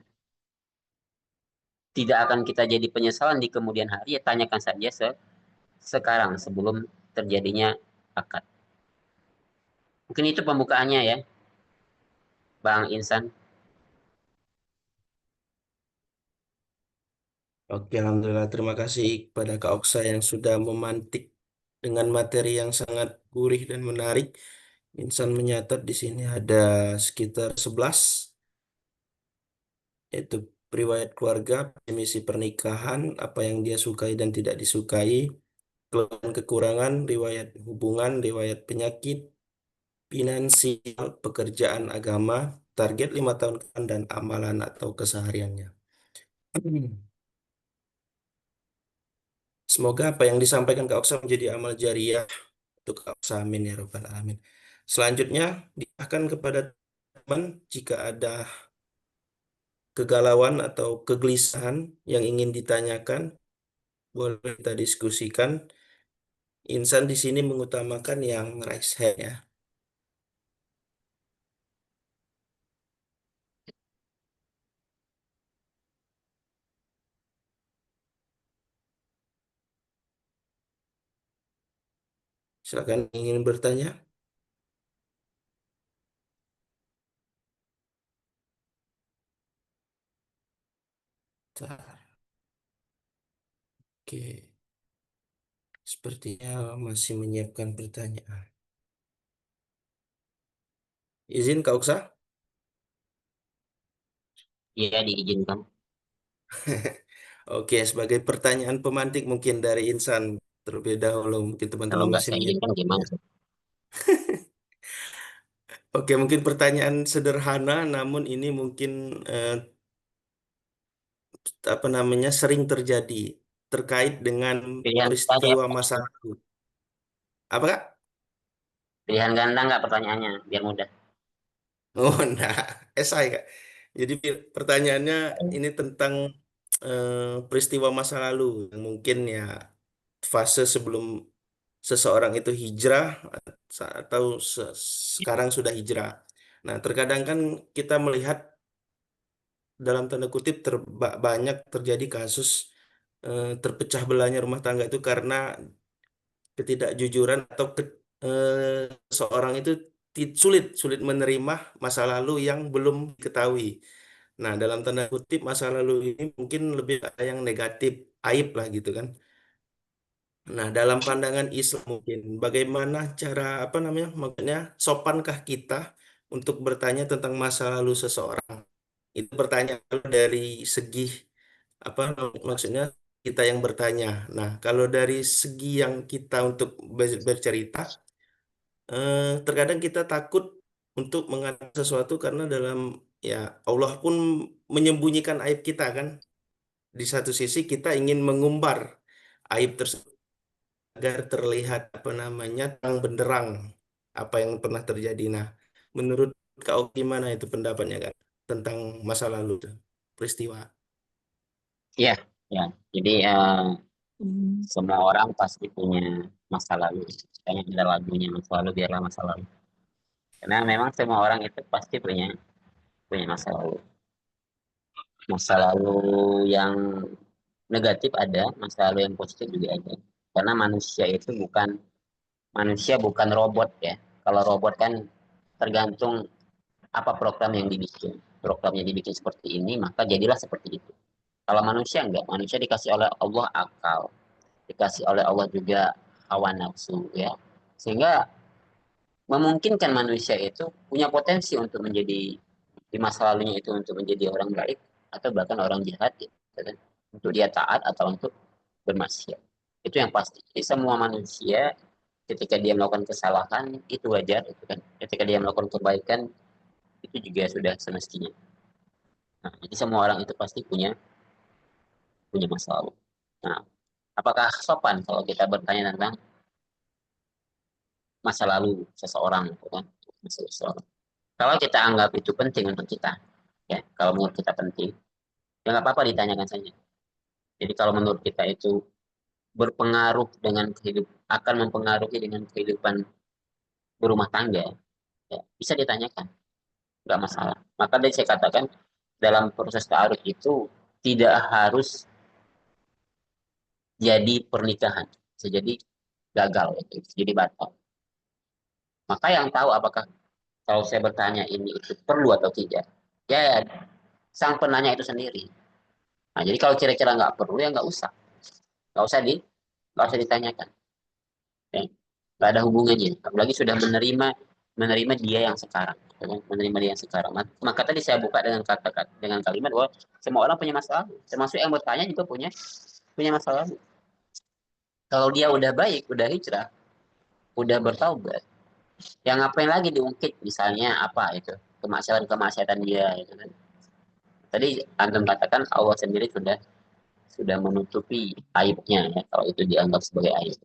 tidak akan kita jadi penyesalan di kemudian hari ya tanyakan saja sekarang sebelum terjadinya akad. Mungkin itu pembukaannya ya, Bang Insan. Oke, Alhamdulillah. Terima kasih kepada Kak Oksa yang sudah memantik dengan materi yang sangat gurih dan menarik. Insan menyatat di sini ada sekitar 11, yaitu riwayat keluarga, misi pernikahan, apa yang dia sukai dan tidak disukai, kelebihan kekurangan, riwayat hubungan, riwayat penyakit, finansial, pekerjaan agama, target 5 tahun ke depan, dan amalan atau kesehariannya. Semoga apa yang disampaikan Kak Oksa menjadi amal jariah untuk Kak Oksa. Amin ya Rabbal Alamin. Selanjutnya, diarahkan kepada teman jika ada kegalauan atau kegelisahan yang ingin ditanyakan, boleh kita diskusikan. Insan di sini mengutamakan yang raise hand ya. Silakan ingin bertanya. Bentar. Oke, sepertinya masih menyiapkan pertanyaan. Izin Kak Oksa? Iya diizinkan. Oke, sebagai pertanyaan pemantik mungkin dari Insan terlebih dahulu, mungkin Kalau teman-teman nggak masih saya izinkan menyiapkan. gimana? Oke, mungkin pertanyaan sederhana, namun ini mungkin apa namanya sering terjadi terkait dengan Pilihan tadi peristiwa apa? masa lalu. Apa Kak? Pilihan ganda nggak pertanyaannya biar mudah. Oh, nah, esai Kak. Jadi pertanyaannya ini tentang peristiwa masa lalu yang mungkin ya fase sebelum seseorang itu hijrah atau sekarang sudah hijrah. Nah, terkadang kan kita melihat dalam tanda kutip banyak terjadi kasus terpecah belahnya rumah tangga itu karena ketidakjujuran atau seorang itu sulit sulit menerima masa lalu yang belum diketahui. Nah, dalam tanda kutip masa lalu ini mungkin lebih ada yang negatif, aib lah gitu kan. Nah, dalam pandangan Islam mungkin bagaimana cara apa namanya? Maksudnya sopankah kita untuk bertanya tentang masa lalu seseorang? Itu pertanyaan dari segi apa maksudnya kita yang bertanya. Nah, kalau dari segi yang kita untuk bercerita, terkadang kita takut untuk mengatakan sesuatu karena dalam ya Allah pun menyembunyikan aib kita kan. Di satu sisi kita ingin mengumbar aib tersebut agar terlihat apa namanya terang benderang apa yang pernah terjadi. Nah, menurut kau gimana itu pendapatnya kan tentang masa lalu itu, peristiwa? Iya, ya. Jadi Hmm. semua orang pasti punya masa lalu. Makanya ada lagunya masa lalu biarlah masa lalu. Karena memang semua orang itu pasti punya punya masa lalu. Masa lalu yang negatif ada, masa lalu yang positif juga ada. Karena manusia bukan robot ya. Kalau robot kan tergantung apa program yang dibikin. Programnya dibikin seperti ini, maka jadilah seperti itu. Kalau manusia enggak, manusia dikasih oleh Allah akal, dikasih oleh Allah juga hawa nafsu ya. Sehingga memungkinkan manusia itu punya potensi untuk menjadi di masa lalunya itu untuk menjadi orang baik atau bahkan orang jahat gitu, kan. Untuk dia taat atau untuk bermaksiat. Itu yang pasti. Jadi semua manusia ketika dia melakukan kesalahan itu wajar itu kan. Ketika dia melakukan kebaikan itu juga sudah semestinya. Nah, jadi semua orang itu pasti punya punya masa lalu. Nah, apakah sopan kalau kita bertanya tentang masa lalu seseorang gitu kan? Masa lalu seseorang. Kalau kita anggap itu penting untuk kita, ya, kalau menurut kita penting, ya nggak apa-apa ditanyakan saja. Jadi kalau menurut kita itu berpengaruh dengan akan mempengaruhi dengan kehidupan berumah tangga, ya, bisa ditanyakan, nggak masalah. Maka dari saya katakan dalam proses ta'aruf itu tidak harus jadi pernikahan, bisa jadi gagal, gitu, bisa jadi batal. Maka yang tahu apakah kalau saya bertanya ini itu perlu atau tidak, ya sang penanya itu sendiri. Nah, jadi kalau kira-kira nggak perlu ya nggak usah nggak usah ditanyakan. Ya. Nggak ada hubungannya. Apalagi sudah menerima dia yang sekarang, ya kan? Menerima dia yang sekarang. Maka tadi saya buka dengan dengan kalimat bahwa semua orang punya masa lalu, termasuk yang bertanya juga punya punya masa lalu. Kalau dia udah baik, udah hijrah, udah bertaubat, yang ngapain lagi diungkit misalnya apa itu kemaksiatan dia itu kan. Tadi antum katakan Allah sendiri sudah menutupi aibnya ya kalau itu dianggap sebagai aib.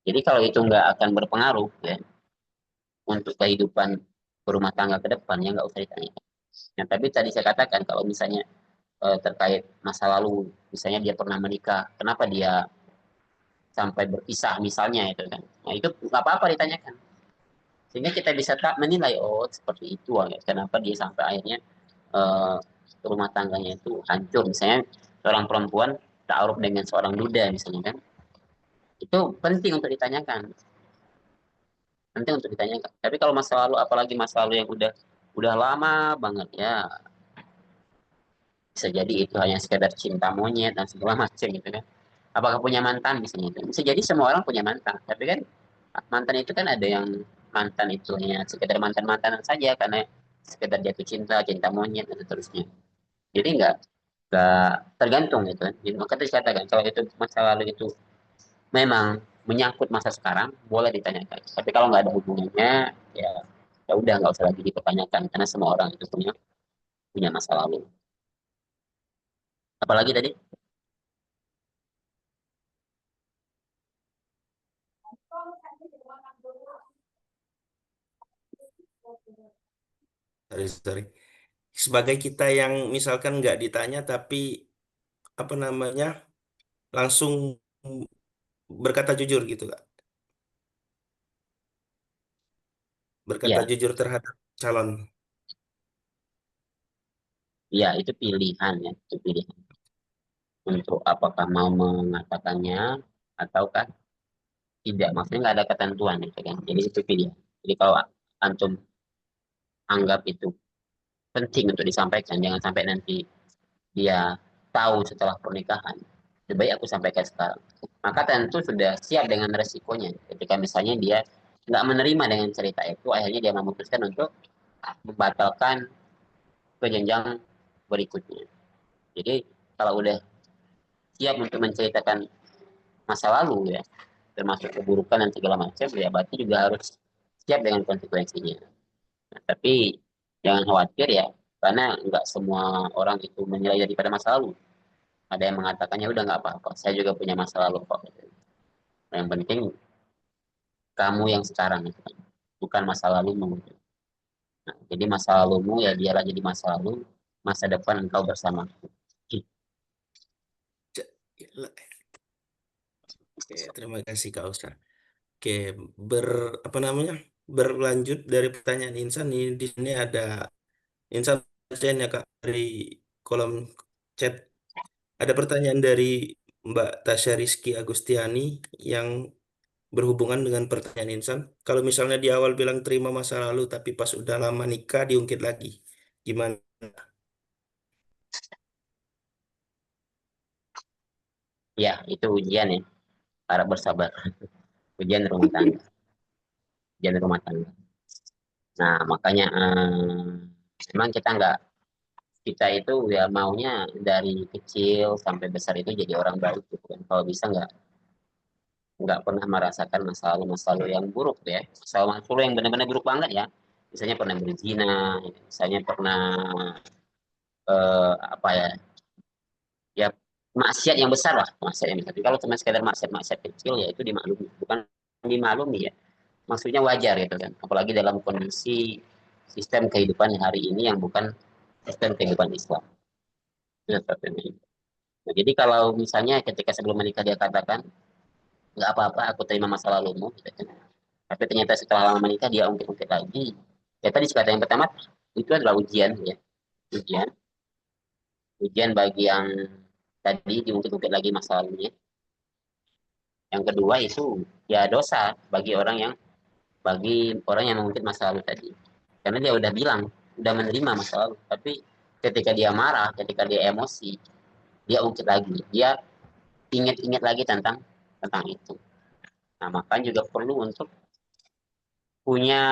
Jadi kalau itu nggak akan berpengaruh ya untuk kehidupan berumah tangga ke depan ya nggak usah ditanya. Nah, tapi tadi saya katakan kalau misalnya terkait masa lalu, misalnya dia pernah menikah, kenapa dia sampai berpisah misalnya itu kan. Nah, itu nggak apa-apa ditanyakan. Sehingga kita bisa tak menilai oh seperti itu ya. Kenapa dia sampai akhirnya eh, rumah tangganya itu hancur. Misalnya seorang perempuan taaruf dengan seorang duda misalnya kan. Itu penting untuk ditanyakan. Penting untuk ditanyakan. Tapi kalau masa lalu apalagi masa lalu yang udah lama banget ya bisa jadi itu hanya sekedar cinta monyet dan segala macam gitu kan. Apakah punya mantan misalnya itu? Bisa jadi semua orang punya mantan, tapi kan mantan itu kan ada yang mantan itu hanya sekedar mantan-mantanan saja karena sekedar jatuh cinta, cinta monyet dan seterusnya. Jadi nggak tergantung gitu kan. Jadi, maka tadi saya katakan kalau itu masa lalu itu memang menyangkut masa sekarang boleh ditanyakan. Tapi kalau nggak ada hubungannya ya ya udah nggak usah lagi dipertanyakan karena semua orang itu punya punya masa lalu. Apalagi tadi? Sorry, sorry. Sebagai kita yang misalkan nggak ditanya tapi apa namanya langsung berkata jujur gitu kak, berkata Ya, jujur terhadap calon. ya itu pilihan ya, itu pilihan. Untuk apakah mau mengatakannya ataukah tidak. Maksudnya nggak ada ketentuan gitu kan. Jadi itu pilihan. Jadi kalau antum anggap itu penting untuk disampaikan, jangan sampai nanti dia tahu setelah pernikahan. Lebih baik aku sampaikan sekarang. Maka tentu sudah siap dengan resikonya. Ketika misalnya dia nggak menerima dengan cerita itu, akhirnya dia memutuskan untuk membatalkan ke jenjang berikutnya. Jadi kalau udah siap untuk menceritakan masa lalu ya, termasuk keburukan dan segala macam, ya berarti juga harus siap dengan konsekuensinya. Nah, tapi jangan khawatir ya, karena nggak semua orang itu menilai daripada masa lalu. Ada yang mengatakannya udah nggak apa-apa, saya juga punya masa lalu kok. Yang penting kamu yang sekarang, gitu kan. Bukan masa lalumu. Nah, jadi masa lalumu ya dialah jadi masa lalu, masa depan engkau bersama. Gila. Oke, terima kasih Kak Usna. Oke, apa namanya? Berlanjut dari pertanyaan Insan di sini ada Insan bacain ya Kak dari kolom chat. Ada pertanyaan dari Mbak Tasya Rizky Agustiani yang berhubungan dengan pertanyaan Insan. Kalau misalnya di awal bilang terima masa lalu, tapi pas udah lama nikah diungkit lagi, gimana? Ya, itu ujian ya, harap bersabar. Ujian rumah tangga, ujian rumah tangga. Nah, makanya memang kita itu ya maunya dari kecil sampai besar itu jadi orang baik gitu kan. Kalau bisa nggak pernah merasakan masa lalu yang buruk tuh ya. Masa lalu yang benar-benar buruk banget ya. Misalnya pernah berzina, misalnya pernah apa ya, ya maksiat yang besar lah, maksiat yang besar. Tapi kalau cuma sekedar maksiat-maksiat kecil ya itu dimaklumi, bukan dimaklumi ya. Maksudnya wajar gitu kan. Apalagi dalam kondisi sistem kehidupan hari ini yang bukan sistem kehidupan Islam. Ya, seperti ini. Nah, jadi kalau misalnya ketika sebelum menikah dia katakan nggak apa-apa, aku terima masa lalumu, gitu kan. Tapi ternyata setelah lama menikah dia ungkit-ungkit lagi. Ya tadi kata yang pertama itu adalah ujian ya, ujian, ujian bagi yang tadi diungkit-ungkit lagi masa lalunya. Yang kedua itu ya dosa bagi orang yang mengungkit masa lalu tadi. Karena dia udah bilang, udah menerima masa lalu, tapi ketika dia marah, ketika dia emosi, dia ungkit lagi, dia ingat-ingat lagi tentang tentang itu. Nah, makanya juga perlu untuk punya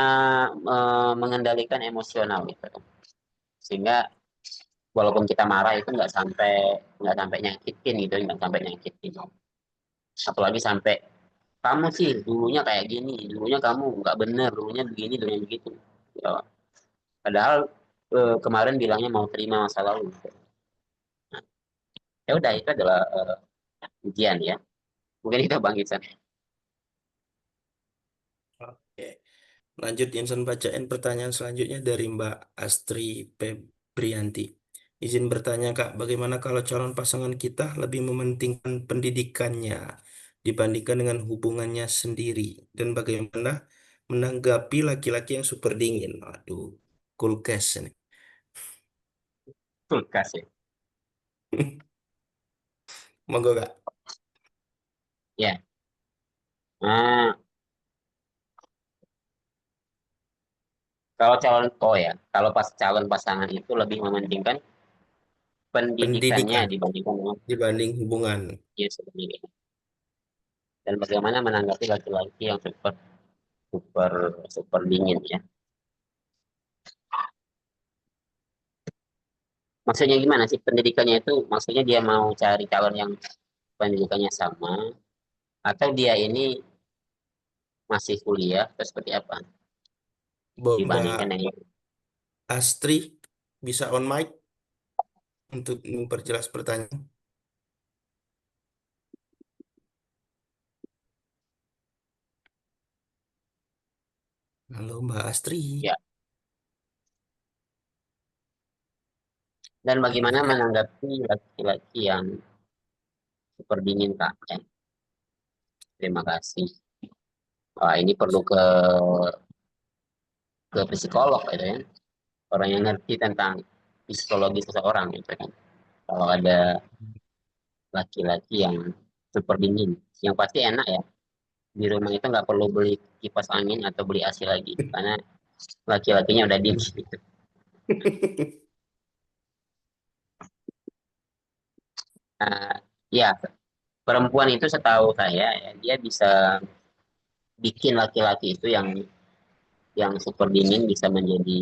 mengendalikan emosional gitu. Sehingga walaupun kita marah itu nggak sampai nyakitin gitu, nggak sampai nyakitin. Apalagi sampai kamu sih dulunya kayak gini, dulunya kamu nggak bener, dulunya begini, dulunya begitu. Ya, padahal kemarin bilangnya mau terima masa lalu. Nah, ya udah itu adalah ujian ya. Mungkin itu Bang Iksan. Oke. Lanjut Insan bacain pertanyaan selanjutnya dari Mbak Astri Febrianti. Izin bertanya Kak, bagaimana kalau calon pasangan kita lebih mementingkan pendidikannya dibandingkan dengan hubungannya sendiri? Dan bagaimana menanggapi laki-laki yang super dingin? Aduh, kulkas ini. Kulkas ya. Monggo Kak. Ya. Nah, kalau pas calon pasangan itu lebih mementingkan pendidikannya Pendidikan dibandingkan dengan dibanding hubungan. dia sendiri. Dan bagaimana menanggapi laki-laki yang super super super dingin ya. Maksudnya gimana sih pendidikannya itu? Maksudnya dia mau cari calon yang pendidikannya sama atau dia ini masih kuliah atau seperti apa dibandingkan Mbak dengan Astri bisa on mic untuk memperjelas pertanyaan. Halo Mbak Astri. ya. Dan bagaimana Nampaknya menanggapi laki-laki yang super dingin Kak? Ya, terima kasih. Wah, ini perlu ke psikolog gitu ya. Orang yang ngerti tentang psikologi seseorang gitu kan. Kalau ada laki-laki yang super dingin, yang pasti enak ya. Di rumah itu nggak perlu beli kipas angin atau beli AC lagi karena laki-lakinya udah dingin. Nah, ya perempuan itu setahu saya ya, dia bisa bikin laki-laki itu yang super dingin bisa menjadi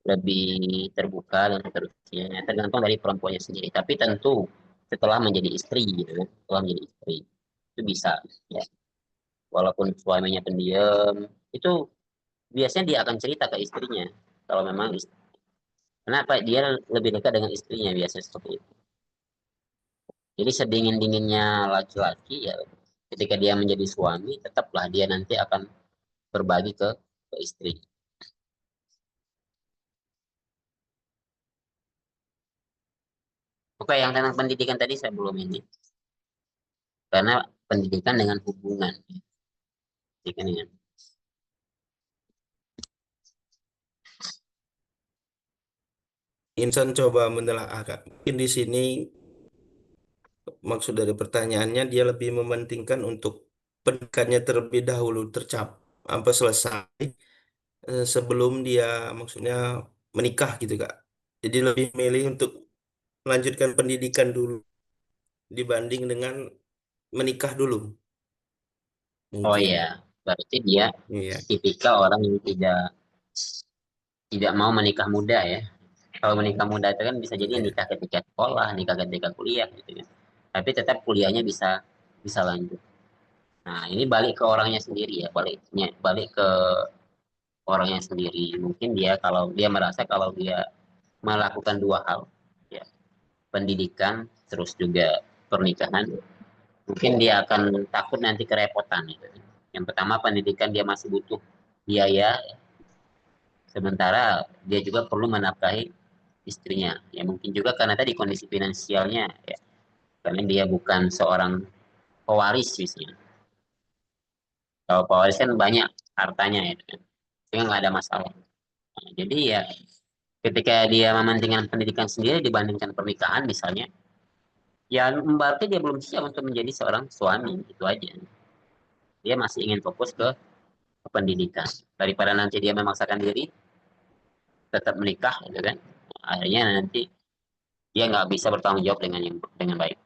lebih terbuka dan seterusnya. Tergantung dari perempuannya sendiri. Tapi tentu setelah menjadi istri gitu kan, setelah menjadi istri itu bisa ya. Walaupun suaminya pendiam, itu biasanya dia akan cerita ke istrinya kalau memang kenapa dia lebih dekat dengan istrinya biasanya seperti itu. Jadi sedingin-dinginnya laki-laki ya ketika dia menjadi suami tetaplah dia nanti akan berbagi ke istri. Oke, yang tentang pendidikan tadi saya belum ini karena pendidikan dengan hubungan, pendidikan dengan Insan coba menelaah Kak. Mungkin di sini maksud dari pertanyaannya dia lebih mementingkan untuk pendidikannya terlebih dahulu sampai selesai sebelum dia maksudnya menikah gitu Kak. Jadi lebih milih untuk melanjutkan pendidikan dulu dibanding dengan menikah dulu oh ya, mungkin. berarti dia Iya, tipikal orang yang tidak mau menikah muda ya. Kalau menikah muda itu kan bisa jadi iya. nikah ketika sekolah, nikah ketika kuliah gitu kan. Tapi tetap kuliahnya bisa bisa lanjut. Nah, ini balik ke orangnya sendiri ya, balik ke orangnya sendiri. Mungkin dia kalau dia merasa kalau dia melakukan dua hal, ya, pendidikan terus juga pernikahan, mungkin dia akan takut nanti kerepotan gitu. Yang pertama pendidikan dia masih butuh biaya, sementara dia juga perlu menafkahi istrinya. Ya mungkin juga karena tadi kondisi finansialnya, ya, karena dia bukan seorang pewaris misalnya. Kalau pewaris kan banyak hartanya ya, kan. Sehingga nggak ada masalah. Nah, jadi ya ketika dia mementingkan pendidikan sendiri dibandingkan pernikahan misalnya, ya berarti dia belum siap untuk menjadi seorang suami, itu aja. Dia masih ingin fokus ke pendidikan. Daripada nanti dia memaksakan diri, tetap menikah, gitu kan. Akhirnya nanti dia nggak bisa bertanggung jawab dengan baik.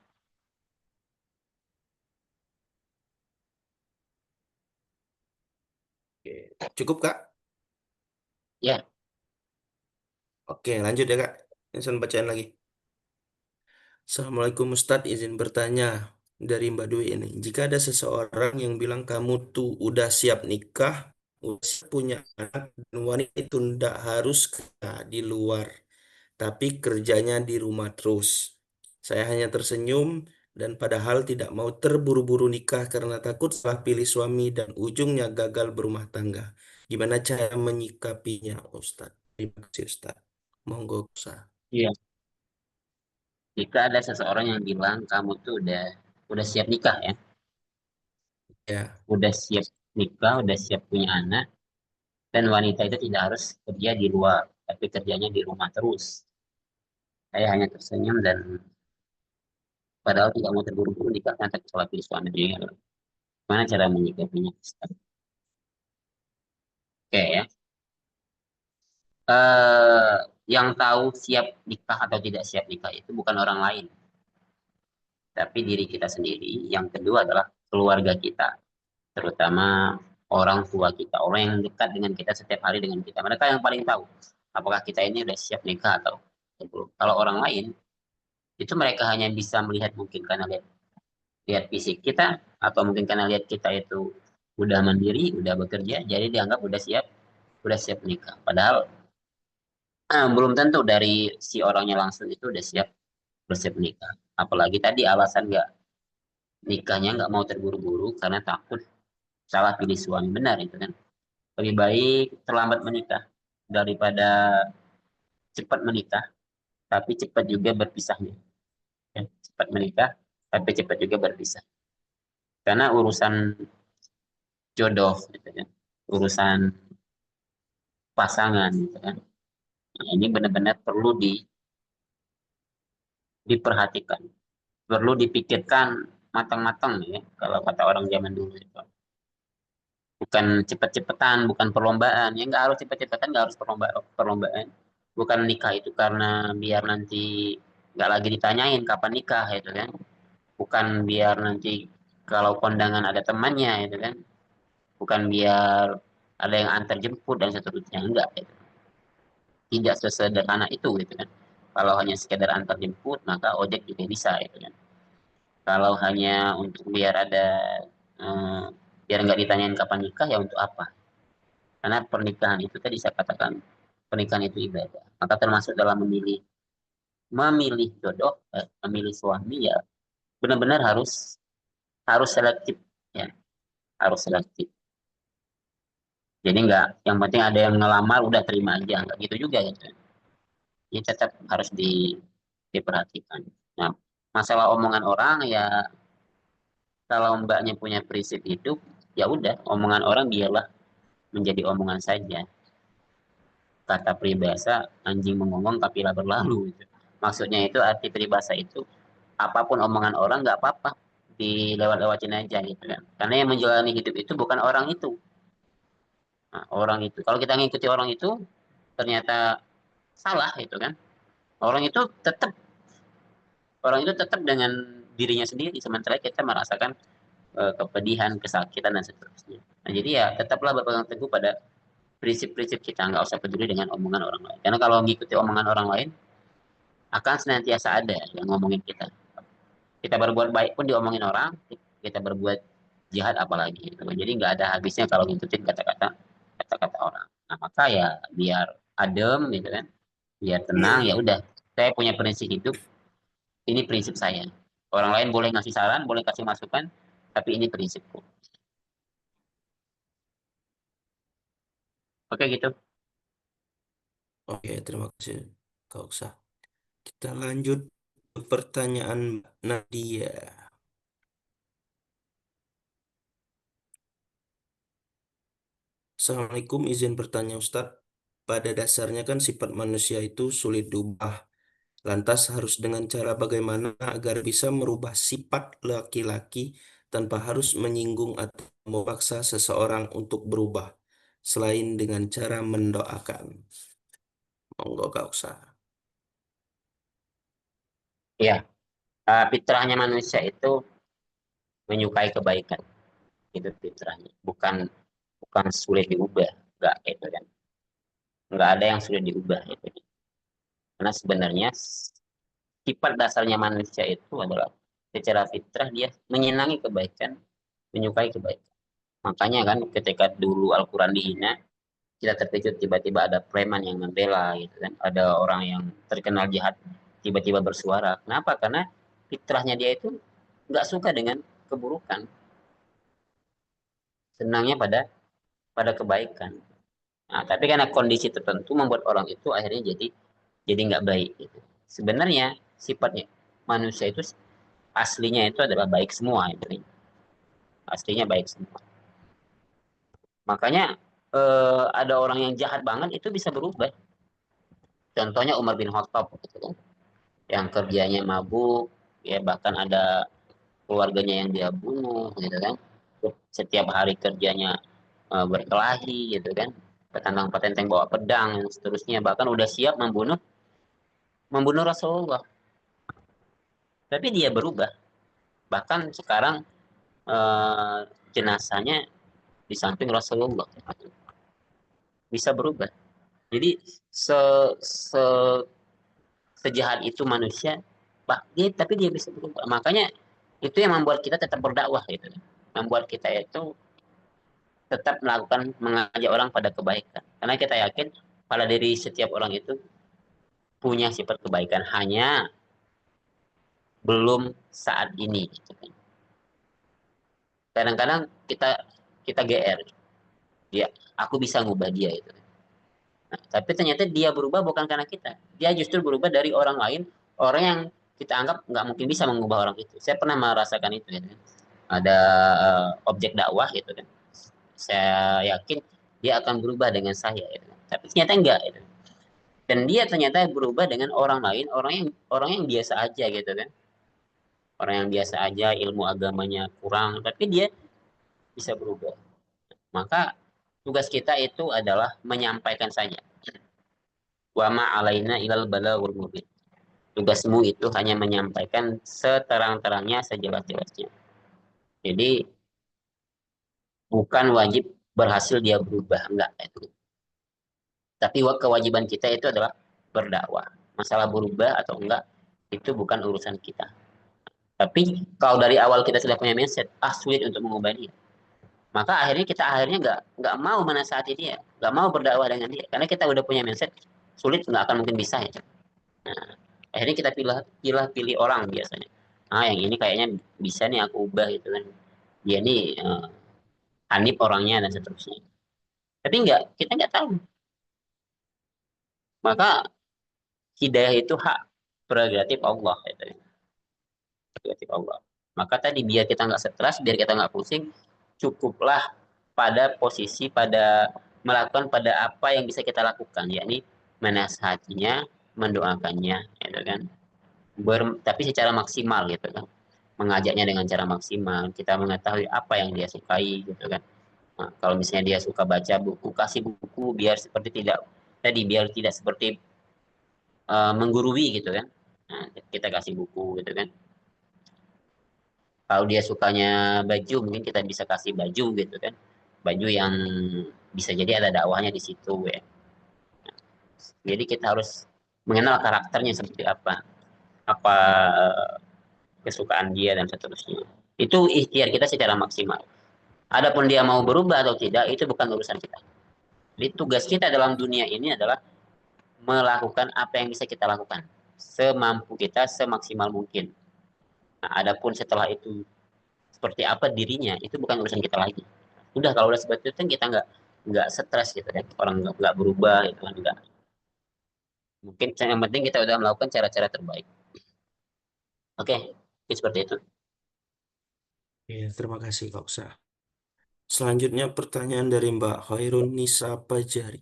Oke. Cukup Kak? Ya, Oke, lanjut ya Kak. Insan bacaan lagi. Assalamualaikum Ustadz, izin bertanya dari Mbak Dwi ini. Jika ada seseorang yang bilang kamu tuh udah siap nikah, udah siap punya anak, dan wanita itu ndak harus kerja di luar, tapi kerjanya di rumah terus. Saya hanya tersenyum dan padahal tidak mau terburu-buru nikah karena takut salah pilih suami dan ujungnya gagal berumah tangga. Gimana cara menyikapinya, Ustadz? Terima kasih, Ustadz. Monggo, Ustadz. iya. Jika ada seseorang yang bilang kamu tuh udah siap nikah ya, Ya, udah siap nikah, udah siap punya anak, dan wanita itu tidak harus kerja di luar, tapi kerjanya di rumah terus. Saya hanya tersenyum dan padahal tidak mau terburu-buru nikah karena takut salah pilih suami dia. Gimana cara menyikapinya? Oke ya. eh yang tahu siap nikah atau tidak siap nikah itu bukan orang lain, tapi diri kita sendiri. Yang kedua adalah keluarga kita, terutama orang tua kita, orang yang dekat dengan kita setiap hari dengan kita. Mereka yang paling tahu apakah kita ini udah siap nikah atau belum. Kalau orang lain itu mereka hanya bisa melihat mungkin karena lihat lihat fisik kita atau mungkin karena lihat kita itu udah mandiri, udah bekerja, jadi dianggap udah siap nikah. Padahal belum tentu dari si orangnya langsung itu udah siap bersiap nikah. Apalagi tadi alasan nggak nikahnya nggak mau terburu-buru karena takut salah pilih suami, benar itu kan. Lebih baik terlambat menikah daripada cepat menikah tapi cepat juga berpisahnya. Ya. Cepat menikah tapi cepat juga berpisah. Karena urusan jodoh gitu kan, urusan pasangan gitu kan. Nah, ini benar-benar perlu diperhatikan, perlu dipikirkan matang-matang ya kalau kata orang zaman dulu itu. Bukan cepet-cepetan, bukan perlombaan. Ya nggak harus cepet-cepetan, nggak harus perlombaan. Bukan nikah itu karena biar nanti nggak lagi ditanyain kapan nikah itu kan. Bukan biar nanti kalau kondangan ada temannya itu kan. Bukan biar ada yang antar jemput dan seterusnya, enggak gitu. tidak sesederhana itu gitu kan. Kalau hanya sekedar antar jemput, maka ojek juga bisa gitu kan. Kalau hanya untuk eh, biar nggak ditanyain kapan nikah, ya untuk apa? Karena pernikahan itu tadi saya katakan, pernikahan itu ibadah. Maka termasuk dalam memilih memilih jodoh, memilih suami, ya benar-benar harus harus selektif, ya harus selektif. Jadi nggak, yang penting ada yang ngelamar udah terima aja, nggak gitu juga gitu. Ini tetap harus diperhatikan. Nah, masalah omongan orang, ya kalau mbaknya punya prinsip hidup, ya udah, omongan orang biarlah menjadi omongan saja. Kata peribahasa, anjing mengonggong kapilah berlalu gitu. Maksudnya itu, arti peribahasa itu, apapun omongan orang nggak apa-apa, dilewat-lewatin aja gitu kan. Karena yang menjalani hidup itu bukan orang itu. Nah, orang itu, kalau kita ngikuti orang itu ternyata salah itu kan. Orang itu tetap orang itu tetap dengan dirinya sendiri, sementara kita merasakan kepedihan, kesakitan dan seterusnya. Nah, jadi ya tetaplah berpegang teguh pada prinsip-prinsip kita, nggak usah peduli dengan omongan orang lain. Karena kalau mengikuti omongan orang lain, akan senantiasa ada yang ngomongin kita. Kita berbuat baik pun diomongin orang, kita berbuat jahat apalagi. Gitu. Jadi nggak ada habisnya kalau ngikutin kata-kata orang. Nah, maka ya biar adem gitu kan, biar tenang, ya udah. Saya punya prinsip hidup, ini prinsip saya. Orang lain boleh ngasih saran, boleh kasih masukan, tapi ini prinsipku. Oke gitu. Oke, terima kasih Kak Uksa. Kita lanjut ke pertanyaan Mbak Nadia. Assalamualaikum, izin bertanya Ustadz. Pada dasarnya kan sifat manusia itu sulit diubah. Lantas harus dengan cara bagaimana agar bisa merubah sifat laki-laki tanpa harus menyinggung atau memaksa seseorang untuk berubah, selain dengan cara mendoakan. Monggo Kak Uksa. Ya, fitrahnya manusia itu menyukai kebaikan. Itu fitrahnya. Bukan bukan sulit diubah. Enggak itu kan. Enggak ada yang sulit diubah itu. Karena sebenarnya sifat dasarnya manusia itu adalah secara fitrah dia menyenangi kebaikan, menyukai kebaikan. Makanya kan ketika dulu Al-Quran dihina, kita terkejut tiba-tiba ada preman yang membela gitu kan. Ada orang yang terkenal jahat tiba-tiba bersuara. Kenapa? Karena fitrahnya dia itu nggak suka dengan keburukan, senangnya pada pada kebaikan. Nah, tapi karena kondisi tertentu membuat orang itu akhirnya jadi nggak baik gitu. Sebenarnya sifatnya manusia itu aslinya itu adalah baik semua itu. Aslinya baik semua. Makanya ada orang yang jahat banget itu bisa berubah. Contohnya Umar bin Khattab gitu kan. Yang kerjanya mabuk, ya bahkan ada keluarganya yang dia bunuh gitu kan. Setiap hari kerjanya berkelahi gitu kan. Petantang petenteng bawa pedang dan seterusnya, bahkan udah siap membunuh membunuh Rasulullah. Tapi dia berubah. Bahkan sekarang eh, jenazahnya di samping Rasulullah bisa berubah. Jadi se, se sejahat itu manusia, tapi dia bisa berubah. Makanya itu yang membuat kita tetap berdakwah gitu. Membuat kita itu tetap mengajak orang pada kebaikan. Karena kita yakin pada diri setiap orang itu punya sifat kebaikan, hanya belum saat ini. Gitu. Kadang-kadang kita kita GR, dia, aku bisa ngubah dia itu. Nah, tapi ternyata dia berubah bukan karena kita. Dia justru berubah dari orang lain, orang yang kita anggap nggak mungkin bisa mengubah orang itu. Saya pernah merasakan itu. Gitu. Ada objek dakwah gitu kan. Saya yakin dia akan berubah dengan saya. Gitu. Tapi ternyata enggak. Gitu. Dan dia ternyata berubah dengan orang lain, orang yang biasa aja gitu kan. Orang yang biasa aja, ilmu agamanya kurang, tapi dia bisa berubah. Maka tugas kita itu adalah menyampaikan saja. Wa ma alaina ilal balagul mubin. Tugasmu itu hanya menyampaikan seterang-terangnya, sejelas-jelasnya. Jadi bukan wajib berhasil dia berubah, enggak itu. Tapi kewajiban kita itu adalah berdakwah. Masalah berubah atau enggak itu bukan urusan kita. Tapi kalau dari awal kita sudah punya mindset, sulit untuk mengubah dia, maka akhirnya kita nggak mau menasihati dia, nggak mau berdakwah dengan dia, karena kita udah punya mindset sulit, nggak akan mungkin bisa ya. Nah, akhirnya kita pilih orang biasanya. Yang ini kayaknya bisa nih aku ubah gitu kan. Dia nih Hanif orangnya dan seterusnya. Tapi kita nggak tahu. Maka hidayah itu hak prerogatif Allah gitu. Prerogatif Allah. Maka tadi biar kita nggak stres, biar kita nggak pusing, cukuplah pada melakukan pada apa yang bisa kita lakukan, yakni menasihatinya, mendoakannya, gitu kan. Tapi secara maksimal gitu kan. Mengajaknya dengan cara maksimal, kita mengetahui apa yang dia sukai gitu kan. Nah, kalau misalnya dia suka baca buku, kasih buku biar tidak seperti menggurui gitu kan. Nah, kita kasih buku gitu kan. Kalau dia sukanya baju, mungkin kita bisa kasih baju gitu kan. Baju yang bisa jadi ada dakwahnya di situ ya. Jadi kita harus mengenal karakternya seperti apa eh, kesukaan dia dan seterusnya. Itu ikhtiar kita secara maksimal. Adapun dia mau berubah atau tidak, itu bukan urusan kita. Jadi tugas kita dalam dunia ini adalah melakukan apa yang bisa kita lakukan. Semampu kita, semaksimal mungkin. Nah, adapun setelah itu seperti apa dirinya, itu bukan urusan kita lagi. Udah, kalau udah seperti itu kan kita nggak stres gitu kan. Orang nggak berubah gitu kan, nggak. Mungkin yang penting kita udah melakukan cara-cara terbaik. Oke, mungkin seperti itu. Ya, terima kasih Kak Usa. Selanjutnya pertanyaan dari Mbak Khairun Nisa Pajari.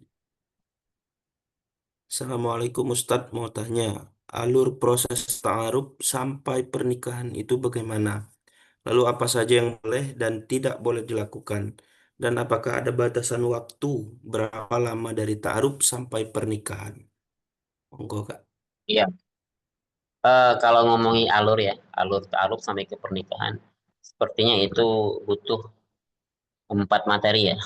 Assalamualaikum Ustadz, mau tanya, alur proses ta'aruf sampai pernikahan itu bagaimana? Lalu apa saja yang boleh dan tidak boleh dilakukan? Dan apakah ada batasan waktu berapa lama dari ta'aruf sampai pernikahan? Monggo Kak. Iya, kalau ngomongin alur ya, alur ta'aruf sampai ke pernikahan, sepertinya itu butuh 4 materi ya,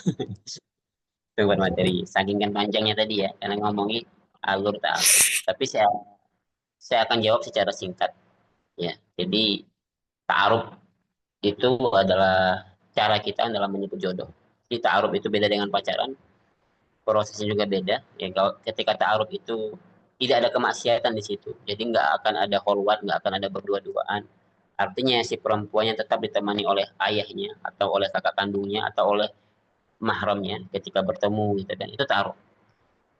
empat materi. Saking kan panjangnya tadi ya, karena ngomongin alur ta'aruf. Tapi saya akan jawab secara singkat ya. Jadi ta'aruf itu adalah cara kita dalam menyebut jodoh. Jadi ta'aruf itu beda dengan pacaran, prosesnya juga beda. Ya, kalau ketika ta'aruf itu tidak ada kemaksiatan di situ. Jadi nggak akan ada kholwat, nggak akan ada berdua-duaan. Artinya si perempuannya tetap ditemani oleh ayahnya atau oleh kakak kandungnya atau oleh mahramnya ketika bertemu gitu kan. Itu ta'aruf.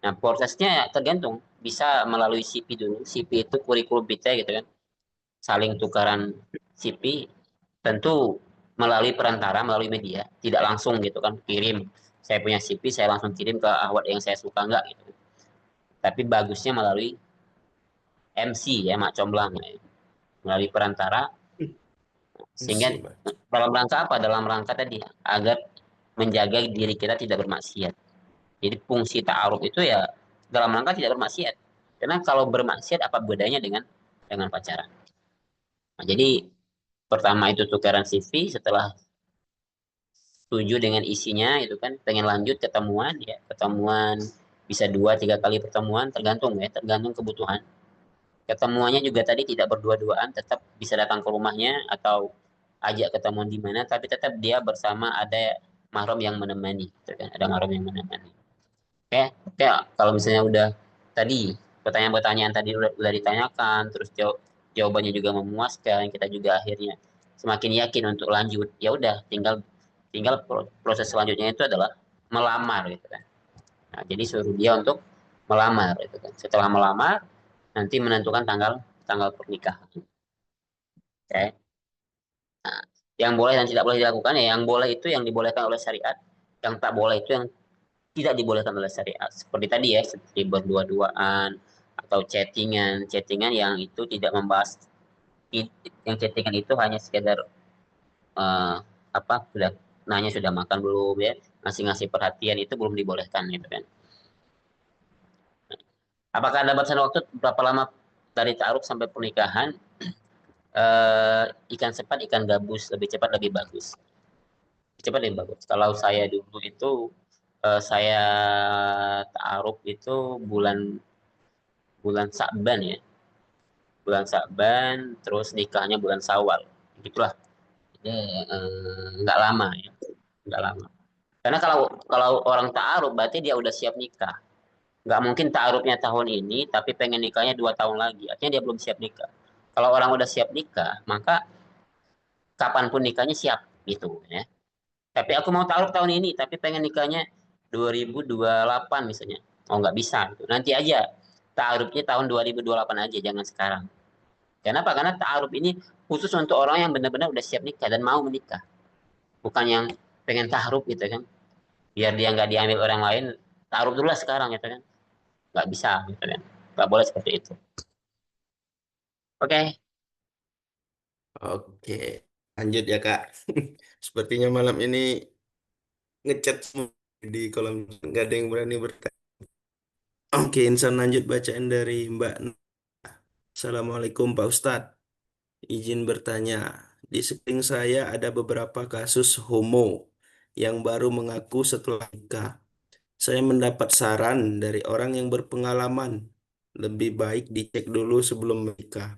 Nah, prosesnya tergantung. Bisa melalui CP dulu. CP itu kurikulum kita gitu kan. Saling tukaran CP, tentu melalui perantara, melalui media. Tidak langsung gitu kan, kirim. Saya punya CP, saya langsung kirim ke ahwat yang saya suka, enggak gitu. Tapi bagusnya melalui MC ya, Mak Comblang. Ya. Melalui perantara, sehingga Misi, Mbak. dalam rangka apa? Dalam rangka tadi, agar menjaga diri kita tidak bermaksiat. Jadi fungsi ta'aruf itu ya dalam rangka tidak bermaksiat. Karena kalau bermaksiat apa bedanya dengan pacaran? Nah, jadi pertama itu tukaran CV, setelah setuju dengan isinya itu kan pengen lanjut ketemuan ya, ketemuan bisa 2 3 kali pertemuan, tergantung ya, tergantung kebutuhan. Ketemuannya juga tadi tidak berdua-duaan, tetap bisa datang ke rumahnya atau ajak ketemuan di mana, tapi tetap dia bersama ada mahram yang menemani gitu kan, ada mahram yang menemani. Oke, oke. Kalau misalnya udah tadi pertanyaan-pertanyaan tadi udah ditanyakan, terus jawabannya juga memuaskan, kita juga akhirnya semakin yakin untuk lanjut. Ya udah, tinggal tinggal proses selanjutnya itu adalah melamar gitu kan. Nah, jadi suruh dia untuk melamar gitu kan. Setelah melamar, nanti menentukan tanggal tanggal pernikahan. Oke. Nah, yang boleh dan tidak boleh dilakukan ya, yang boleh itu yang dibolehkan oleh syariat, yang tak boleh itu yang tidak dibolehkan oleh syariat. Seperti tadi ya, seperti berdua-duaan atau chattingan yang itu tidak membahas, yang chattingan itu hanya sekedar eh, sudah nanya sudah makan belum ya, ngasih-ngasih perhatian itu belum dibolehkan gitu kan. Apakah ada batasan waktu berapa lama dari taaruf sampai pernikahan? Ikan cepat, ikan gabus, lebih cepat lebih bagus. Cepat lebih bagus. Kalau saya dulu itu saya ta'aruf itu bulan bulan Sa'ban ya, bulan Sa'ban, terus nikahnya bulan Syawal, gitulah. Jadi nggak lama ya, nggak lama. Karena kalau kalau orang ta'aruf berarti dia udah siap nikah. Nggak mungkin ta'arufnya tahun ini, tapi pengen nikahnya 2 tahun lagi. Artinya dia belum siap nikah. Kalau orang udah siap nikah, maka kapanpun nikahnya siap gitu ya. Tapi aku mau ta'aruf tahun ini, tapi pengen nikahnya 2028 misalnya. Oh nggak bisa gitu. Nanti aja ta'arufnya tahun 2028 aja, jangan sekarang. Kenapa? Karena ta'aruf ini khusus untuk orang yang benar-benar udah siap nikah dan mau menikah. Bukan yang pengen ta'aruf gitu kan. Biar dia nggak diambil orang lain, ta'aruf dulu lah sekarang gitu kan. Nggak bisa gitu kan. Nggak boleh seperti itu. Oke. Oke, lanjut ya Kak. Sepertinya malam ini ngechat semua di kolom, nggak ada yang berani bertanya. Oke, insan lanjut bacaan dari Mbak. Assalamualaikum Pak Ustadz. Izin bertanya, di sekeliling saya ada beberapa kasus homo yang baru mengaku setelah nikah. Saya mendapat saran dari orang yang berpengalaman. Lebih baik dicek dulu sebelum menikah.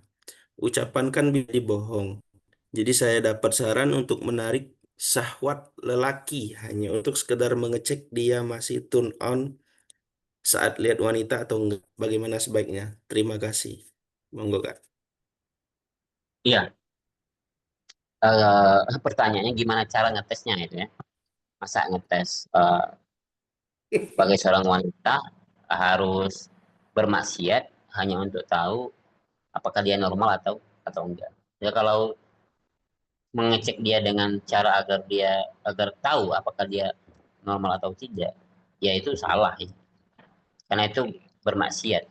Ucapan kan bisa dibohong. Jadi saya dapat saran untuk menarik syahwat lelaki hanya untuk sekedar mengecek dia masih tune on saat lihat wanita atau enggak. Bagaimana sebaiknya? Terima kasih. Monggo Kak. Iya. Pertanyaannya gimana cara ngetesnya itu ya? Masa ngetes sebagai seorang wanita harus bermaksiat hanya untuk tahu apakah dia normal atau enggak. Ya kalau mengecek dia dengan cara agar tahu apakah dia normal atau tidak, ya itu salah ya. Karena itu bermaksiat,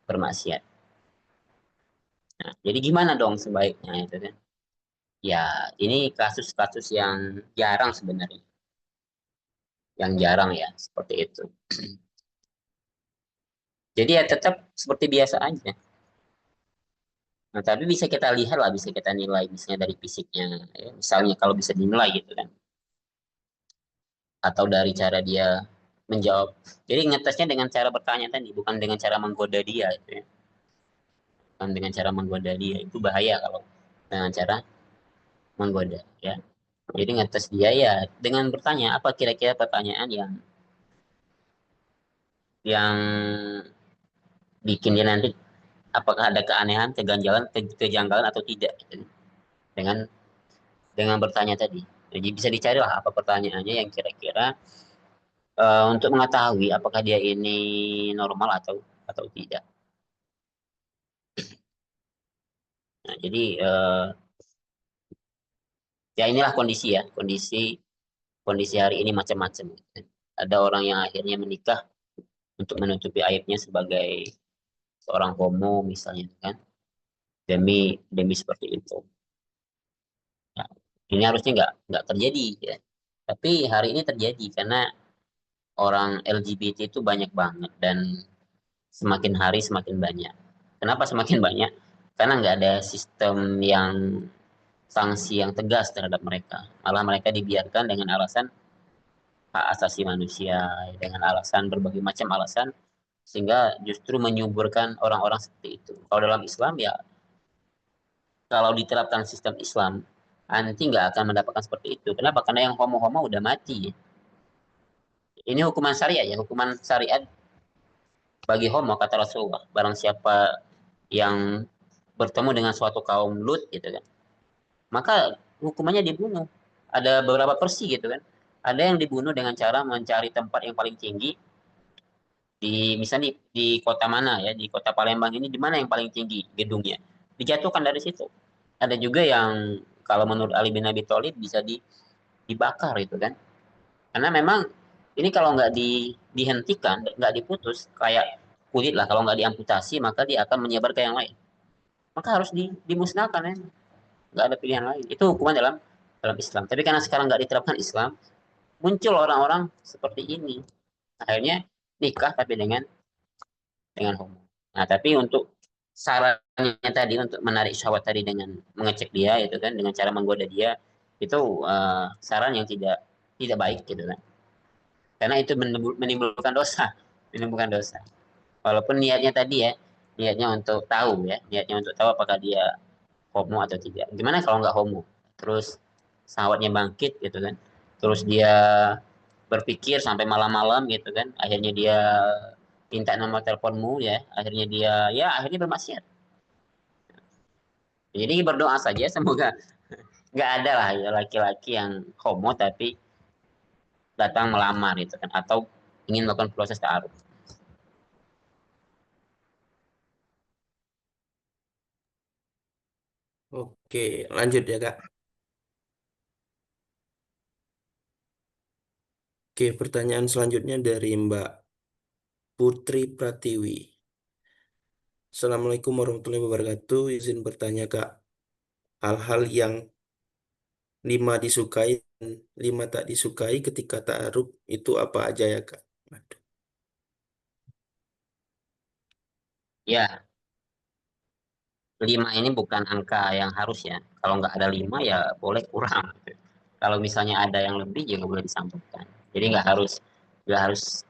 bermaksiat. Nah, jadi gimana dong sebaiknya itu kan? Ya, ini kasus-kasus yang jarang sebenarnya, yang jarang ya seperti itu. Jadi ya tetap seperti biasa aja. Nah, tapi bisa kita lihat lah, bisa kita nilai misalnya dari fisiknya, ya. Misalnya kalau bisa dinilai gitu kan, atau dari cara dia menjawab. Jadi ngetesnya dengan cara bertanya tadi, bukan dengan cara menggoda dia, gitu ya. Bukan dengan cara menggoda dia, itu bahaya kalau dengan cara menggoda, ya. Jadi ngetes dia ya dengan bertanya apa kira-kira pertanyaan yang bikin dia nanti apakah ada keanehan, keganjalan, kejanggalan atau tidak, gitu. Dengan dengan bertanya tadi. Jadi bisa dicari lah apa pertanyaannya yang kira-kira untuk mengetahui apakah dia ini normal atau tidak. Nah, jadi ya inilah kondisi ya, kondisi kondisi hari ini macam-macam. Ada orang yang akhirnya menikah untuk menutupi aibnya sebagai seorang homo misalnya kan, demi demi seperti itu. Nah, ini harusnya nggak terjadi ya. Tapi hari ini terjadi karena orang LGBT itu banyak banget dan semakin hari semakin banyak. Kenapa semakin banyak? Karena nggak ada sistem yang sanksi yang tegas terhadap mereka. Malah mereka dibiarkan dengan alasan hak asasi manusia, dengan alasan berbagai macam alasan, sehingga justru menyuburkan orang-orang seperti itu. Kalau dalam Islam ya, kalau diterapkan sistem Islam, anti nggak akan mendapatkan seperti itu. Kenapa? Karena yang homo-homo udah mati. Ini hukuman syariat ya, hukuman syariat bagi homo kata Rasulullah. Barang siapa yang bertemu dengan suatu kaum Lut gitu kan, maka hukumannya dibunuh. Ada beberapa versi gitu kan. Ada yang dibunuh dengan cara mencari tempat yang paling tinggi di misalnya di kota mana ya, di kota Palembang ini di mana yang paling tinggi gedungnya. Dijatuhkan dari situ. Ada juga yang kalau menurut Ali bin Abi Thalib bisa dibakar itu kan. Karena memang ini kalau nggak dihentikan, nggak diputus kayak kulit lah, kalau nggak diamputasi maka dia akan menyebar ke yang lain. Maka harus dimusnahkan ya. Nggak ada pilihan lain. Itu hukuman dalam dalam Islam. Tapi karena sekarang nggak diterapkan Islam, muncul orang-orang seperti ini. Akhirnya nikah tapi dengan homo. Nah, tapi untuk sarannya tadi untuk menarik syahwat tadi dengan mengecek dia itu kan dengan cara menggoda dia itu saran yang tidak tidak baik gitu kan. karena itu menimbulkan dosa, menimbulkan dosa. Walaupun niatnya tadi ya, niatnya untuk tahu ya, niatnya untuk tahu apakah dia homo atau tidak. Gimana kalau nggak homo? Terus sahwatnya bangkit gitu kan. Terus dia berpikir sampai malam-malam gitu kan. Akhirnya dia minta nomor teleponmu ya. Akhirnya dia ya akhirnya bermaksiat. Jadi berdoa saja semoga nggak ada lah ya laki-laki yang homo tapi datang melamar gitu kan atau ingin melakukan proses ta'aruf. Oke, lanjut ya Kak. Oke, pertanyaan selanjutnya dari Mbak Putri Pratiwi. Assalamualaikum warahmatullahi wabarakatuh. Izin bertanya Kak, hal-hal yang 5 disukai dan 5 tak disukai ketika ta'aruf itu apa aja ya Kak? Waduh. Ya, 5 ini bukan angka yang harus ya. Kalau nggak ada 5 ya boleh kurang. Kalau misalnya ada yang lebih juga boleh disampaikan. Jadi nggak harus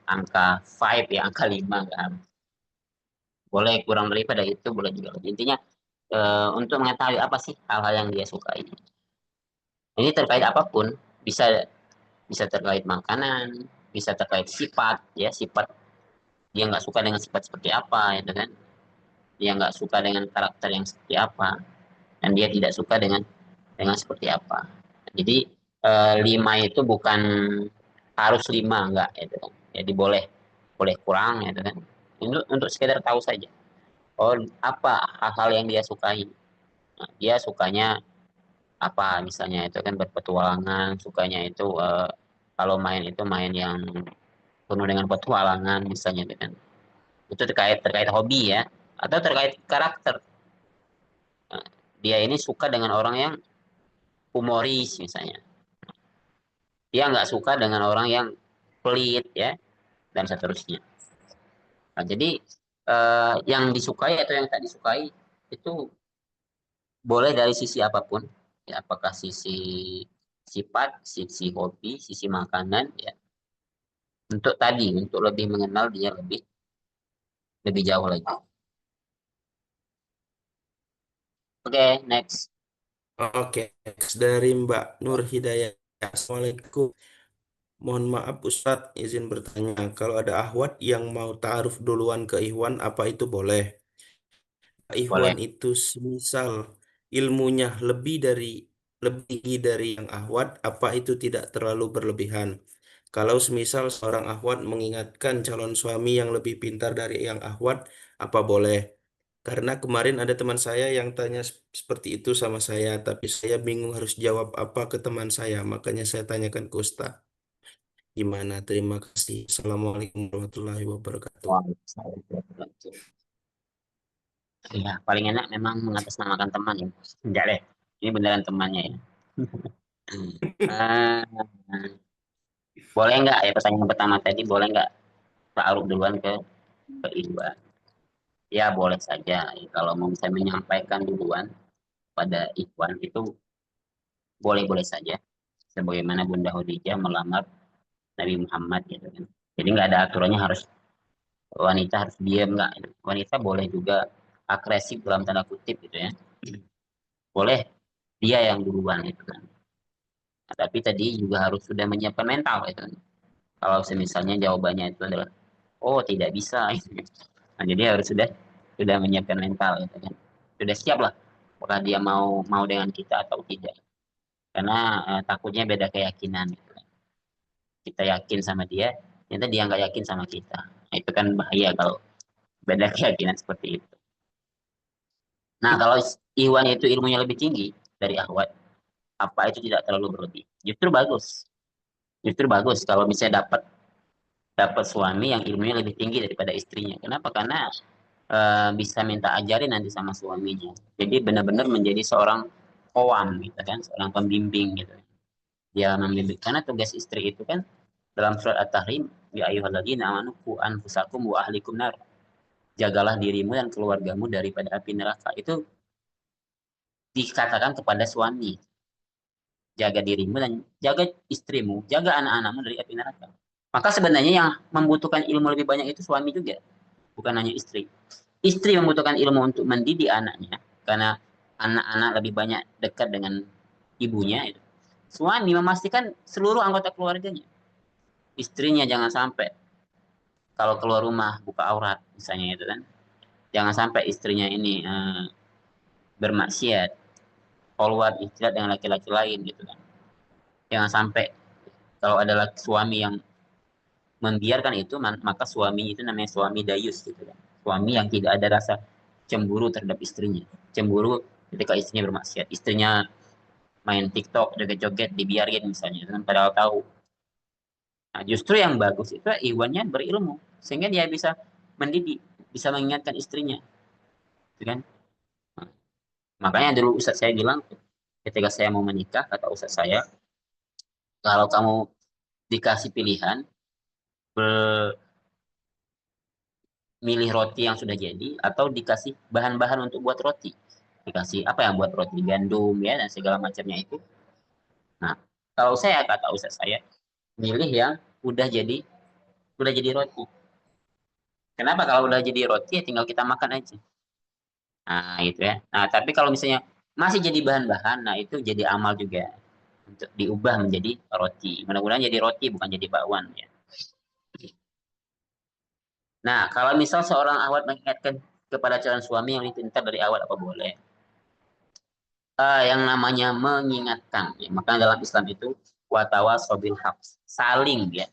angka 5 ya, angka 5 nggak harus. Boleh kurang daripada itu, boleh juga lebih. Intinya untuk mengetahui apa sih hal-hal yang dia sukai. Ini terkait apapun, bisa bisa terkait makanan, bisa terkait sifat ya, sifat dia nggak suka dengan sifat seperti apa, gitu kan? Dia nggak suka dengan karakter yang seperti apa, dan dia tidak suka dengan seperti apa. Jadi 5 itu bukan harus 5 enggak itu kan. Jadi boleh boleh kurang gitu kan. Untuk sekedar tahu saja. Oh, apa hal-hal yang dia sukai. Nah, dia sukanya apa misalnya itu kan berpetualangan, sukanya itu kalau main itu main yang penuh dengan petualangan misalnya itu kan. Itu terkait terkait hobi ya atau terkait karakter. Nah, dia ini suka dengan orang yang humoris misalnya. Dia nggak suka dengan orang yang pelit ya dan seterusnya. Nah, jadi yang disukai atau yang tak disukai itu boleh dari sisi apapun, ya, apakah sisi sifat, sisi hobi, sisi makanan, ya. Untuk tadi, untuk lebih mengenal dia lebih lebih jauh lagi. Oke, next. Oke, next dari Mbak Nur Hidayah. Assalamualaikum. Mohon maaf Ustadz, izin bertanya. Kalau ada ahwat yang mau ta'aruf duluan ke Ikhwan, apa itu boleh? Ikhwan Boleh. itu semisal ilmunya lebih tinggi dari yang ahwat, apa itu tidak terlalu berlebihan? Kalau semisal seorang ahwat mengingatkan calon suami yang lebih pintar dari yang ahwat, apa boleh? Karena kemarin ada teman saya yang tanya seperti itu sama saya, tapi saya bingung harus jawab apa ke teman saya, makanya saya tanyakan ke Ustaz. Gimana? Terima kasih. Assalamualaikum warahmatullahi wabarakatuh. Wow. Ya, paling enak memang mengatasnamakan teman ya. Enggak deh. Ini beneran temannya ya. Eh, boleh nggak ya pertanyaan pertama tadi boleh nggak taruh duluan ke Iwan? Ya boleh saja. Kalau mau saya menyampaikan duluan pada Ikhwan itu boleh-boleh saja. Sebagaimana Bunda Khadijah melamar Nabi Muhammad gitu kan. Jadi nggak ada aturannya harus wanita harus diam nggak. Wanita boleh juga agresif dalam tanda kutip gitu ya. Boleh dia yang duluan itu kan. Nah, tapi tadi juga harus sudah menyiapkan mental itu kan. Kalau misalnya jawabannya itu adalah oh tidak bisa. Nah, jadi harus sudah menyiapkan mental gitu kan. Sudah siap lah apakah dia mau mau dengan kita atau tidak. Karena takutnya beda keyakinan gitu kan. Kita yakin sama dia, ternyata dia nggak yakin sama kita. Nah, itu kan bahaya kalau beda keyakinan seperti itu. Nah, kalau Iwan itu ilmunya lebih tinggi dari Ahwat, apa itu tidak terlalu berlebih? Justru bagus. Justru bagus kalau misalnya dapat dapat suami yang ilmunya lebih tinggi daripada istrinya. Kenapa? Karena bisa minta ajarin nanti sama suaminya. Jadi benar-benar menjadi seorang kowam gitu kan, seorang pembimbing gitu. Dia membimbing karena tugas istri itu kan dalam surat At-Tahrim, ya ayyuhalladzina amanu qu anfusakum wa ahlikum nar. Jagalah dirimu dan keluargamu daripada api neraka. Itu dikatakan kepada suami. Jaga dirimu dan jaga istrimu, jaga anak-anakmu dari api neraka. Maka sebenarnya yang membutuhkan ilmu lebih banyak itu suami juga, bukan hanya istri. Istri membutuhkan ilmu untuk mendidik anaknya, karena anak-anak lebih banyak dekat dengan ibunya. Itu. Suami memastikan seluruh anggota keluarganya. Istrinya jangan sampai kalau keluar rumah buka aurat, misalnya itu kan. Jangan sampai istrinya ini bermaksiat, keluar istilah dengan laki-laki lain gitu kan. Jangan sampai kalau ada suami yang membiarkan itu, maka suami itu namanya suami dayus gitu kan. Suami yang tidak ada rasa cemburu terhadap istrinya. Cemburu ketika istrinya bermaksiat. Istrinya main TikTok, joget-joget, dibiarin misalnya. Kan padahal tahu. Nah, justru yang bagus itu iwannya berilmu. Sehingga dia bisa mendidik, bisa mengingatkan istrinya. Gitu kan? Nah, makanya dulu Ustadz saya bilang, ketika saya mau menikah, kata Ustadz saya, kalau kamu dikasih pilihan, milih roti yang sudah jadi atau dikasih bahan-bahan untuk buat roti. Dikasih apa yang buat roti, gandum ya dan segala macamnya itu. Nah, kalau saya kata ustaz saya, milih yang udah jadi udah jadi roti. Kenapa kalau udah jadi roti ya tinggal kita makan aja. Nah, gitu ya. Nah, tapi kalau misalnya masih jadi bahan-bahan, nah itu jadi amal juga untuk diubah menjadi roti. Mudah-mudahan jadi roti bukan jadi bakwan ya. Nah, kalau misal seorang awat mengingatkan kepada calon suami yang lebih pintar dari awal apa boleh? Yang namanya mengingatkan. Ya. Maka dalam Islam itu watawa sobil haq. Saling ya.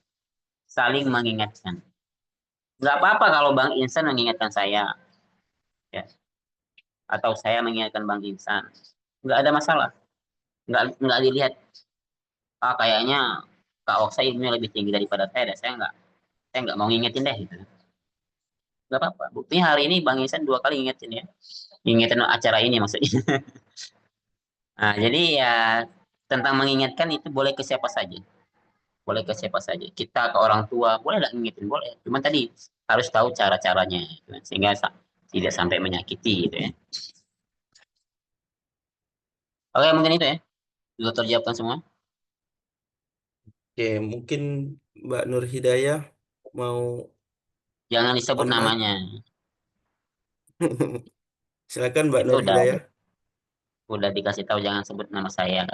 Saling mengingatkan. Nggak apa-apa kalau Bang Insan mengingatkan saya. Ya. Atau saya mengingatkan Bang Insan. Nggak ada masalah. Nggak dilihat. Kayaknya Kak Oksa ilmunya lebih tinggi daripada saya. Dan saya nggak mau ngingetin deh. Gitu. Nggak apa-apa. Buktinya hari ini Bang Insan 2 kali ngingetin ya. Ngingetin acara ini maksudnya. Nah, jadi ya tentang mengingatkan itu boleh ke siapa saja. Boleh ke siapa saja. Kita ke orang tua, boleh nggak ngingetin? Boleh. Cuman tadi harus tahu cara-caranya, gitu kan. Sehingga tidak sampai menyakiti gitu ya. Oke, mungkin itu ya. Sudah terjawabkan semua. Oke, mungkin Mbak Nur Hidayah mau Jangan disebut on mic. namanya. Silakan Mbak Itu Nur Hidayah. udah dikasih tahu jangan sebut nama saya.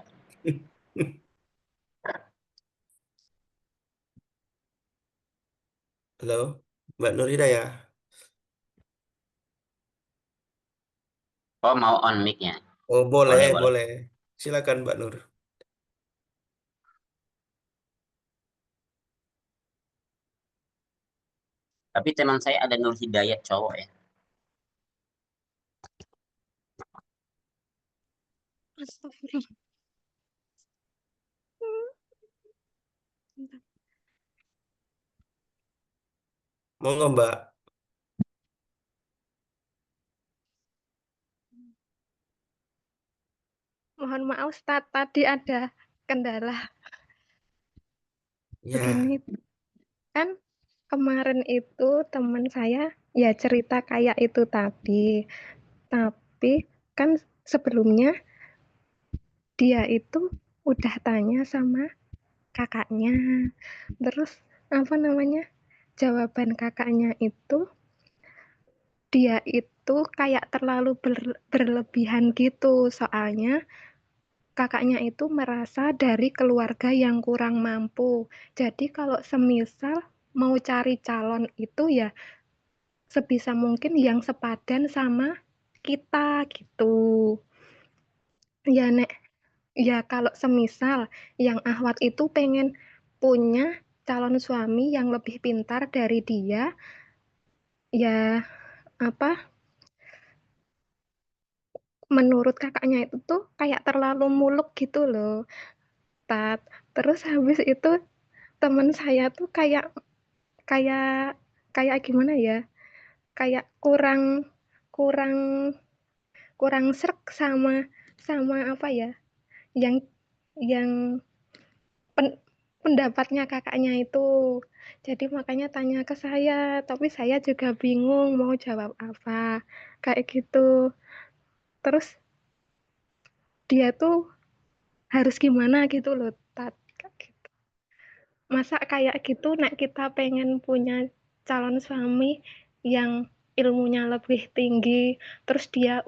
Halo, Mbak Nur Hidayah. Oh, mau on mic ya? Oh, boleh, Boleh, boleh. boleh. Silakan Mbak Nur. Tapi teman saya ada Nur Hidayat cowok ya. Astagfirullah. Monggo Mbak. Mohon maaf, Ustadz, tadi ada kendala. Begini, Ya, kan kemarin itu teman saya ya cerita kayak itu tadi. Tapi kan sebelumnya dia itu udah tanya sama kakaknya. Terus apa namanya? Jawaban kakaknya itu dia itu kayak terlalu berlebihan gitu. Soalnya kakaknya itu merasa dari keluarga yang kurang mampu. Jadi kalau semisal mau cari calon itu ya sebisa mungkin yang sepadan sama kita gitu. Ya Nek, ya kalau semisal yang Ahwat itu pengen punya calon suami yang lebih pintar dari dia, ya apa menurut kakaknya itu tuh kayak terlalu muluk gitu loh, Tat. Terus habis itu teman saya tuh kayak kayak kayak gimana ya? Kayak kurang kurang kurang sreg sama sama apa ya? Yang yang pen, pendapatnya kakaknya itu. Jadi makanya tanya ke saya, tapi saya juga bingung mau jawab apa. Kayak gitu. Terus dia tuh harus gimana gitu loh, Tat. Kayak gitu. Masa kayak gitu nek kita pengen punya calon suami yang ilmunya lebih tinggi, terus dia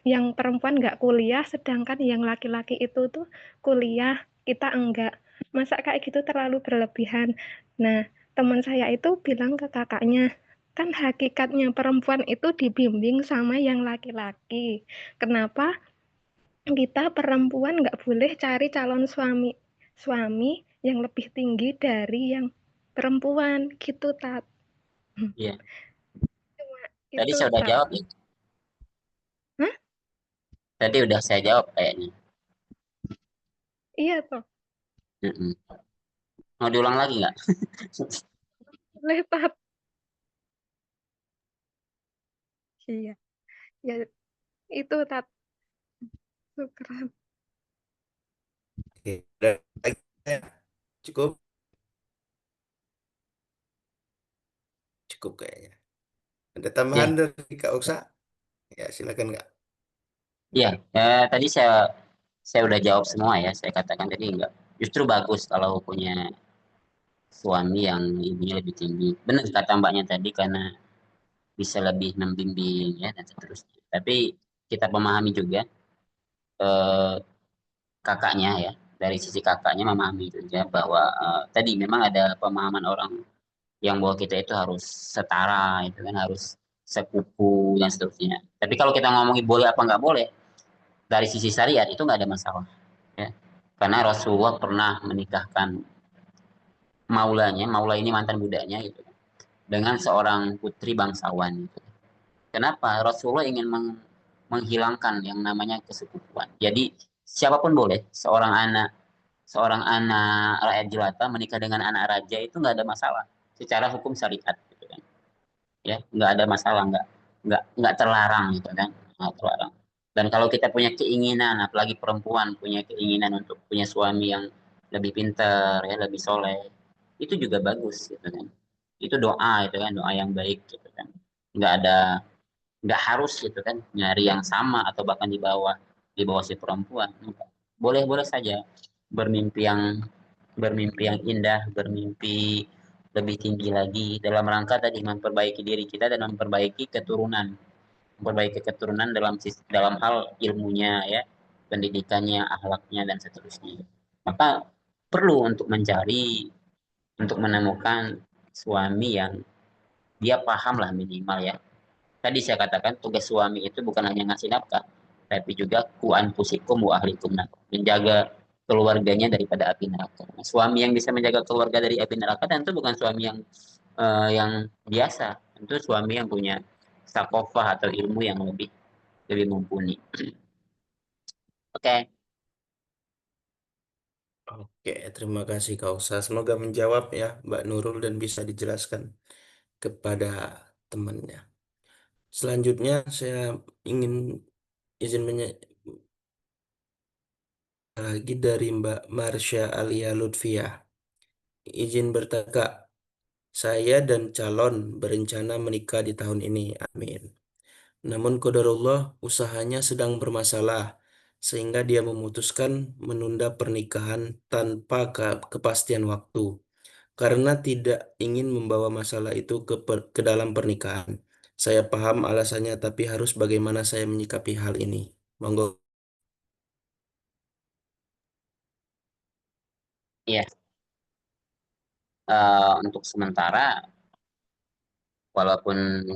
yang perempuan nggak kuliah, sedangkan yang laki-laki itu tuh kuliah, kita enggak. Masa kayak gitu terlalu berlebihan. Nah, teman saya itu bilang ke kakaknya, kan hakikatnya perempuan itu dibimbing sama yang laki-laki. Kenapa kita perempuan nggak boleh cari calon suami suami yang lebih tinggi dari yang perempuan gitu, Tat. Iya, Cuma tadi itu, saya udah Tat. jawab ya. Hah? Tadi udah saya jawab kayaknya. Iya toh. Mm-mm. Mau diulang lagi nggak? Boleh, Tat. Iya. Ya, itu Tat. Syukran. Oke, udah lagi ya? Cukup, cukup kayaknya. Ada tambahan Ya, dari Kak Oksa? Ya, silakan Kak. ya. Tadi saya udah jawab semua ya. Saya katakan tadi enggak. Justru bagus kalau punya suami yang ilmunya lebih tinggi. Benar kata mbaknya tadi karena bisa lebih membimbing ya dan seterusnya. Tapi kita pahami juga eh, kakaknya ya, dari sisi kakaknya memahami juga bahwa tadi memang ada pemahaman orang yang bahwa kita itu harus setara, itu kan harus sekufu dan seterusnya. Tapi kalau kita ngomongin boleh apa nggak boleh, dari sisi syariat itu nggak ada masalah. Ya. Karena Rasulullah pernah menikahkan maula ini mantan budaknya gitu, dengan seorang putri bangsawan. Gitu. Kenapa? Rasulullah ingin menghilangkan yang namanya kesekufuan. Jadi siapapun boleh, seorang anak rakyat jelata menikah dengan anak raja itu nggak ada masalah secara hukum syariat gitu kan, ya nggak ada masalah, nggak terlarang gitu kan, nggak terlarang. Dan kalau kita punya keinginan, apalagi perempuan punya keinginan untuk punya suami yang lebih pintar ya, lebih soleh, itu juga bagus gitu kan. Itu doa, itu kan doa yang baik gitu kan. nggak ada nggak harus gitu kan nyari yang sama atau bahkan di bawah si perempuan. Boleh boleh saja bermimpi yang bermimpi yang indah, bermimpi lebih tinggi lagi dalam rangka tadi memperbaiki diri kita dan memperbaiki keturunan dalam hal ilmunya ya, pendidikannya, akhlaknya dan seterusnya. Maka perlu untuk menemukan suami yang dia paham lah minimal ya. Tadi saya katakan tugas suami itu bukan hanya ngasih nafkah, tapi juga ku anfusikum wa ahlikum nar, menjaga keluarganya daripada api neraka. Nah, suami yang bisa menjaga keluarga dari api neraka tentu bukan suami yang biasa, tentu suami yang punya sakofah atau ilmu yang lebih lebih mumpuni. Oke, Oke, terima kasih Kak Oksa. Semoga menjawab ya Mbak Nurul dan bisa dijelaskan kepada temannya. Selanjutnya saya ingin izin lagi dari Mbak Marsha Alia Lutfiah. Izin bertanya, Kak, saya dan calon berencana menikah di tahun ini. Amin. Namun qadarullah usahanya sedang bermasalah sehingga dia memutuskan menunda pernikahan tanpa kepastian waktu karena tidak ingin membawa masalah itu ke dalam pernikahan. Saya paham alasannya tapi harus bagaimana saya menyikapi hal ini. Monggo. ya, untuk sementara walaupun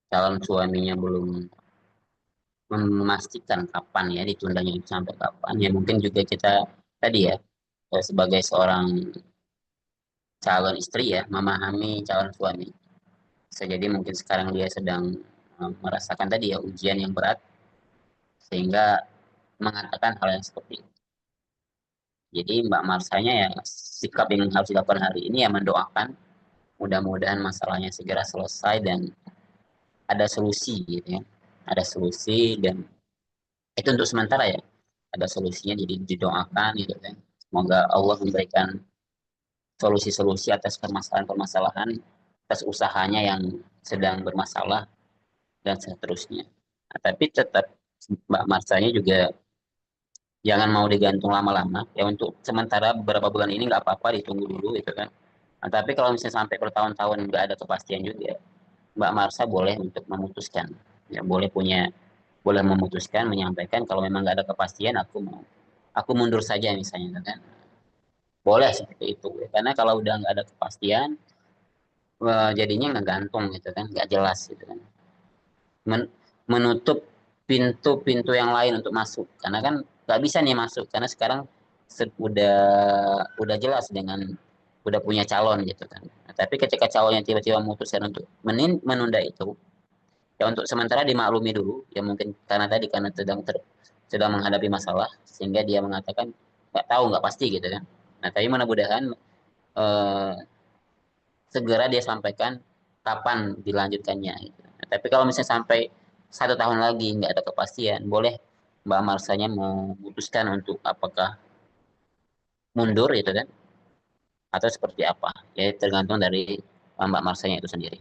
calon suaminya belum memastikan kapan ya ditundanya itu sampai kapan, ya mungkin juga kita tadi ya, sebagai seorang calon istri ya memahami calon suami. Bisa jadi mungkin sekarang dia sedang merasakan tadi ya ujian yang berat sehingga mengatakan hal yang seperti itu. Jadi Mbak Marsanya ya, sikap yang harus dilakukan hari ini ya mendoakan mudah-mudahan masalahnya segera selesai dan ada solusi gitu ya. Ada solusi dan itu untuk sementara ya. Ada solusinya jadi didoakan gitu kan. Semoga Allah memberikan solusi-solusi atas permasalahan-permasalahan, atas usahanya yang sedang bermasalah dan seterusnya. Nah, tapi tetap Mbak Marsanya juga Jangan mau digantung lama-lama. Ya untuk sementara beberapa bulan ini nggak apa-apa, ditunggu dulu gitu kan. Nah, tapi kalau misalnya sampai bertahun-tahun nggak ada kepastian juga, Mbak Marsa boleh untuk memutuskan. Ya boleh memutuskan, menyampaikan kalau memang nggak ada kepastian, aku mundur saja misalnya gitu kan. Boleh seperti itu. Karena kalau udah nggak ada kepastian, jadinya nggak gantung gitu kan, nggak jelas gitu kan. Menutup pintu-pintu yang lain untuk masuk, karena kan nggak bisa nih masuk karena sekarang udah jelas dengan udah punya calon gitu kan. Nah, tapi ketika calonnya tiba-tiba memutuskan untuk menunda itu, ya untuk sementara dimaklumi dulu, ya mungkin karena tadi karena sedang menghadapi masalah sehingga dia mengatakan nggak tahu, nggak pasti gitu kan. Nah tapi mudah-mudahan eh, segera dia sampaikan kapan dilanjutkannya gitu. Nah, tapi kalau misalnya sampai 1 tahun lagi nggak ada kepastian, boleh Mbak Marsanya memutuskan untuk apakah mundur gitu kan, atau seperti apa. Ya tergantung dari Mbak Marsanya itu sendiri.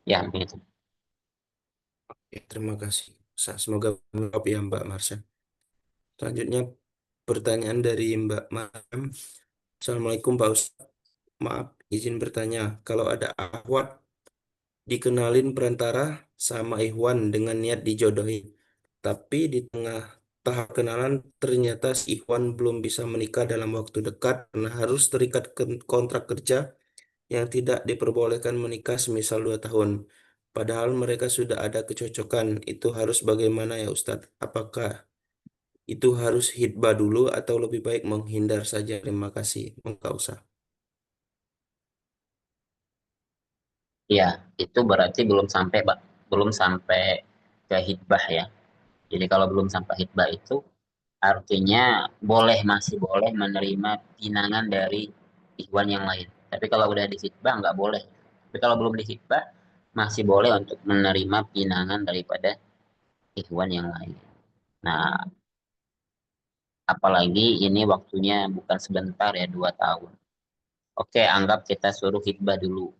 Ya mungkin itu. Ya, terima kasih. Semoga menjawab ya Mbak Marsha. Selanjutnya pertanyaan dari Mbak Mam. Assalamualaikum Pak Ustaz. Maaf, izin bertanya. Kalau ada akhwat dikenalin perantara sama Ikhwan dengan niat dijodohin. Tapi di tengah tahap kenalan ternyata si Ikhwan belum bisa menikah dalam waktu dekat karena harus terikat kontrak kerja yang tidak diperbolehkan menikah semisal 2 tahun. Padahal mereka sudah ada kecocokan. Itu harus bagaimana ya Ustadz? Apakah itu harus hitbah dulu atau lebih baik menghindar saja? Terima kasih. Enggak usah. Ya itu berarti belum sampai ke hitbah ya. Jadi kalau belum sampai hitbah itu artinya masih boleh menerima pinangan dari ikhwan yang lain. Tapi kalau udah di khitbah nggak boleh. Tapi kalau belum di khitbah masih boleh untuk menerima pinangan daripada ikhwan yang lain. Nah, apalagi ini waktunya bukan sebentar ya, 2 tahun. Oke, anggap kita suruh khitbah dulu.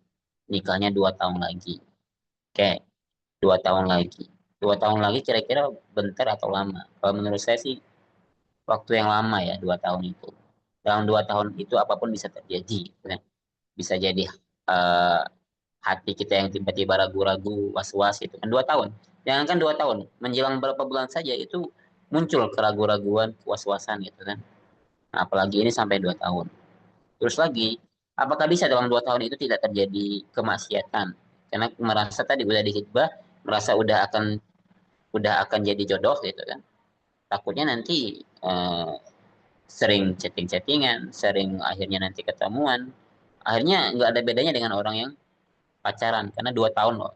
Nikahnya 2 tahun lagi. Oke, 2 tahun lagi. 2 tahun lagi kira-kira bentar atau lama? Kalau menurut saya sih waktu yang lama ya, 2 tahun itu. Dalam 2 tahun itu apapun bisa terjadi, ya. Bisa jadi eh, hati kita yang tiba-tiba ragu-ragu, was-was itu kan 2 tahun. Jangan kan 2 tahun, menjelang beberapa bulan saja itu muncul keraguan-raguan, was-wasan gitu kan. Nah, apalagi ini sampai 2 tahun. Terus lagi, apakah bisa dalam 2 tahun itu tidak terjadi kemaksiatan? Karena merasa tadi udah dihitbah, merasa udah akan jadi jodoh gitu kan. Takutnya nanti sering chatting-chattingan, sering akhirnya nanti ketemuan, akhirnya nggak ada bedanya dengan orang yang pacaran karena 2 tahun loh,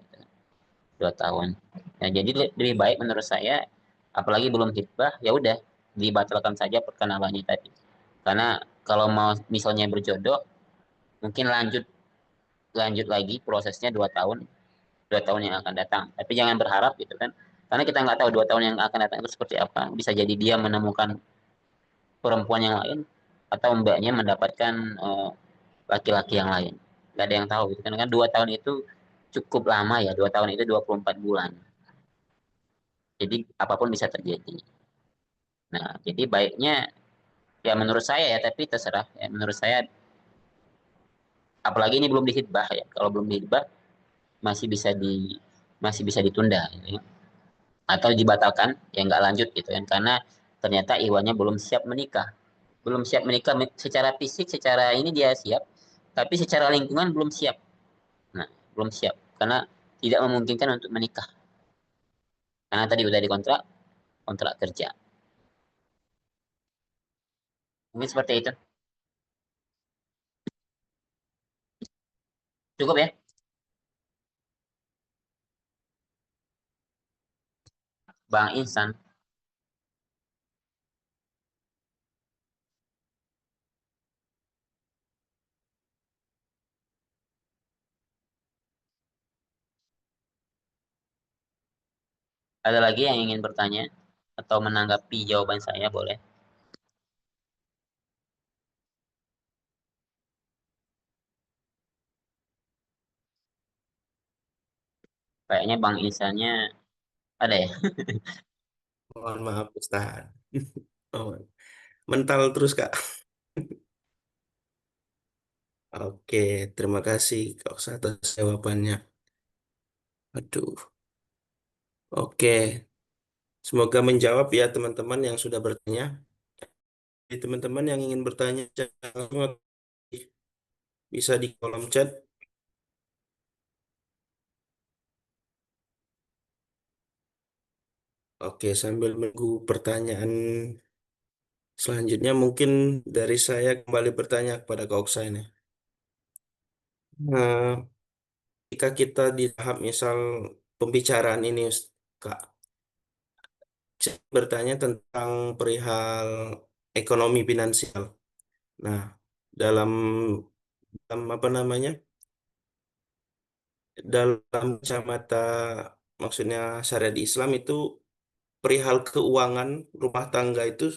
2 tahun. Nah, jadi lebih baik menurut saya, apalagi belum hitbah, ya udah dibatalkan saja perkenalannya tadi. Karena kalau mau misalnya berjodoh, mungkin lanjut lanjut lagi prosesnya 2 tahun, 2 tahun yang akan datang. Tapi jangan berharap gitu kan, karena kita nggak tahu 2 tahun yang akan datang itu seperti apa. Bisa jadi dia menemukan perempuan yang lain atau mbaknya mendapatkan laki-laki yang lain. Gak ada yang tahu gitu kan. Kan 2 tahun itu cukup lama ya. 2 tahun itu 24 bulan. Jadi apapun bisa terjadi. Nah, jadi baiknya ya menurut saya ya, tapi terserah ya. Menurut saya apalagi ini belum dihitbah ya. Kalau belum dihitbah masih bisa masih bisa ditunda gitu ya. Atau dibatalkan ya nggak lanjut gitu kan, karena ternyata Iwannya belum siap menikah. Belum siap menikah secara fisik, secara ini dia siap, tapi secara lingkungan belum siap. Nah, belum siap karena tidak memungkinkan untuk menikah. Karena tadi udah dikontrak, kontrak kerja. Mungkin seperti itu. Cukup ya. Bang Insan. Ada lagi yang ingin bertanya atau menanggapi jawaban saya, boleh. Kayaknya Bang Insannya ada ya. Mohon maaf Ustaz. Oh, mental terus Kak. Oke, terima kasih Kak Ustaz atas jawabannya. Aduh, oke. Semoga menjawab ya teman-teman yang sudah bertanya. Jadi, teman-teman yang ingin bertanya jangan langsung bisa di kolom chat. Oke, sambil menunggu pertanyaan selanjutnya mungkin dari saya kembali bertanya kepada Kak Oksa ini. Nah, jika kita di tahap misal pembicaraan ini, Kak, saya bertanya tentang perihal ekonomi finansial. Nah, dalam, dalam apa namanya? Dalam kacamata maksudnya syariat Islam itu perihal keuangan rumah tangga itu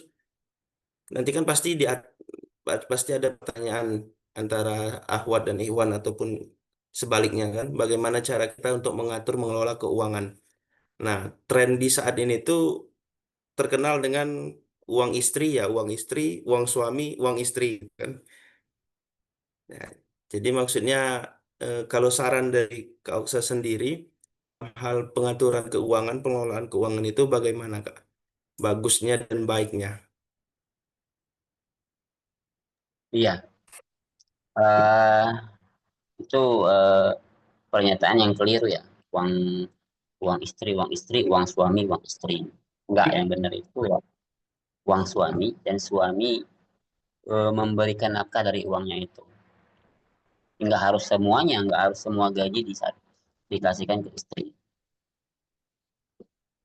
nanti kan pasti ada pertanyaan antara akhwat dan ikhwan ataupun sebaliknya kan, bagaimana cara kita untuk mengatur mengelola keuangan. Nah, tren di saat ini tuh terkenal dengan uang istri ya, uang istri, uang suami, uang istri kan. Nah, jadi maksudnya kalau saran dari Kak Oksa sendiri, hal pengaturan keuangan, pengelolaan keuangan itu bagaimana Kak? Bagusnya dan baiknya. Iya, eh itu eh, pernyataan yang keliru ya. Uang uang istri, uang suami, uang istri. Enggak, yang benar itu ya uang suami dan suami memberikan nafkah dari uangnya itu. Enggak harus semuanya, enggak harus semua gaji dikasihkan ke istri.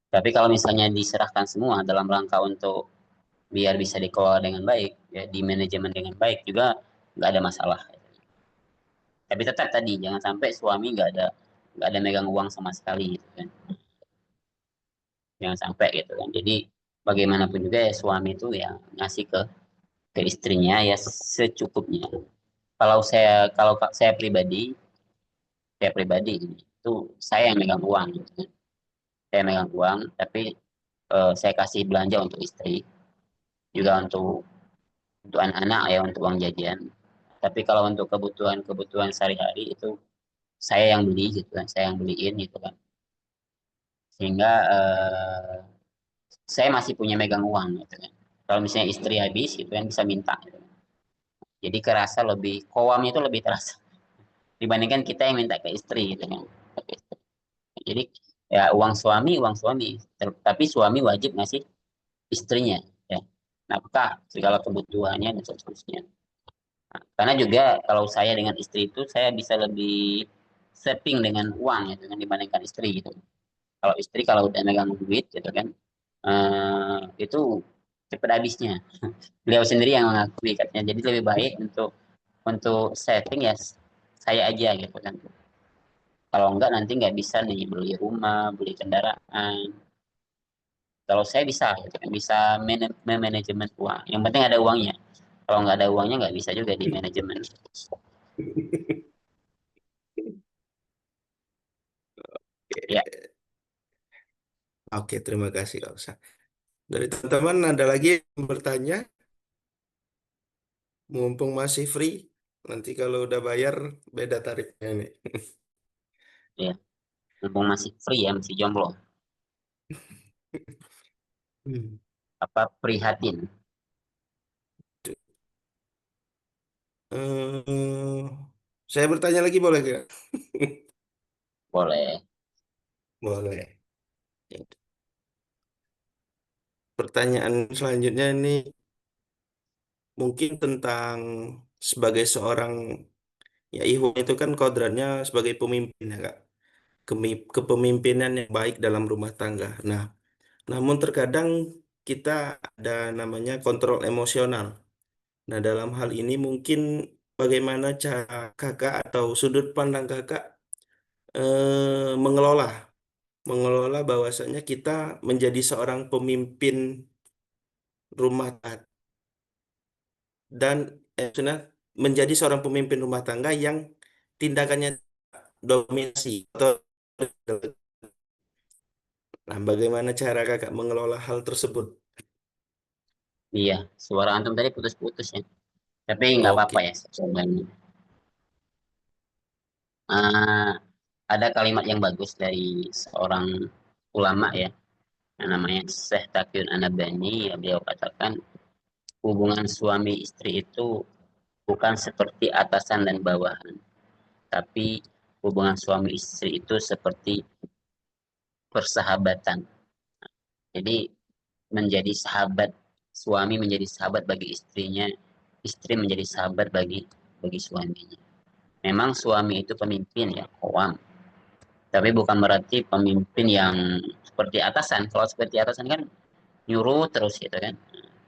Tapi kalau misalnya diserahkan semua dalam rangka untuk biar bisa dikelola dengan baik, ya di manajemen dengan baik juga nggak ada masalah. Tapi tetap tadi jangan sampai suami nggak ada megang uang sama sekali gitu kan. Jangan sampai gitu kan. Jadi bagaimanapun juga ya suami itu ya ngasih ke istrinya ya secukupnya. Kalau saya pribadi itu saya yang megang uang gitu kan. Saya megang uang tapi saya kasih belanja untuk istri juga untuk anak-anak ya untuk uang jajan. Tapi kalau untuk kebutuhan-kebutuhan sehari-hari itu saya yang beli gitu kan, saya yang beliin gitu kan. Sehingga saya masih punya megang uang gitu kan. Kalau misalnya istri habis gitu kan bisa minta gitu kan. Jadi kerasa lebih koamnya itu lebih terasa dibandingkan kita yang minta ke istri gitu kan. Jadi ya uang suami, tapi suami wajib ngasih istrinya ya. Nafkah segala kebutuhannya dan seterusnya. Karena juga kalau saya dengan istri itu saya bisa lebih saving dengan uang ya dengan dibandingkan istri gitu. Kalau istri kalau udah megang duit gitu kan itu cepat habisnya. Beliau sendiri yang mengakui katanya. Jadi lebih baik untuk saving ya saya aja gitu kan. Kalau enggak nanti nggak bisa nih beli rumah, beli kendaraan. Kalau saya bisa gitu kan, bisa manajemen uang. Yang penting ada uangnya. Kalau nggak ada uangnya nggak bisa juga di manajemen. Ya, Oke, terima kasih Kak Oksa. Dari teman-teman ada lagi yang bertanya? Mumpung masih free, nanti kalau udah bayar beda tarifnya ini. ya. Mumpung masih free ya, masih jomblo. Hmm. Apa prihatin? Eh, saya bertanya lagi boleh nggak? Boleh. Boleh. Pertanyaan selanjutnya ini mungkin tentang sebagai seorang ya Ikhwan itu kan kodratnya sebagai pemimpin ya Kak. Kepemimpinan yang baik dalam rumah tangga. Nah, namun terkadang kita ada namanya kontrol emosional. Nah, dalam hal ini mungkin bagaimana cara kakak atau sudut pandang kakak mengelola, bahwasanya kita menjadi seorang pemimpin rumah tangga dan maksudnya menjadi seorang pemimpin rumah tangga yang tindakannya dominasi atau Nah, bagaimana cara kakak mengelola hal tersebut? Iya, suara antum tadi putus-putus ya. Tapi nggak apa-apa Oke. ya sebenarnya. Eh, ada kalimat yang bagus dari seorang ulama ya, yang namanya Syekh Taqiyun An-Nabhani. Ya, beliau katakan hubungan suami istri itu bukan seperti atasan dan bawahan, tapi hubungan suami istri itu seperti persahabatan. Jadi menjadi sahabat, suami menjadi sahabat bagi istrinya, istri menjadi sahabat bagi suaminya. Memang suami itu pemimpin ya, kawan. Tapi bukan berarti pemimpin yang seperti atasan. Kalau seperti atasan kan nyuruh terus gitu kan.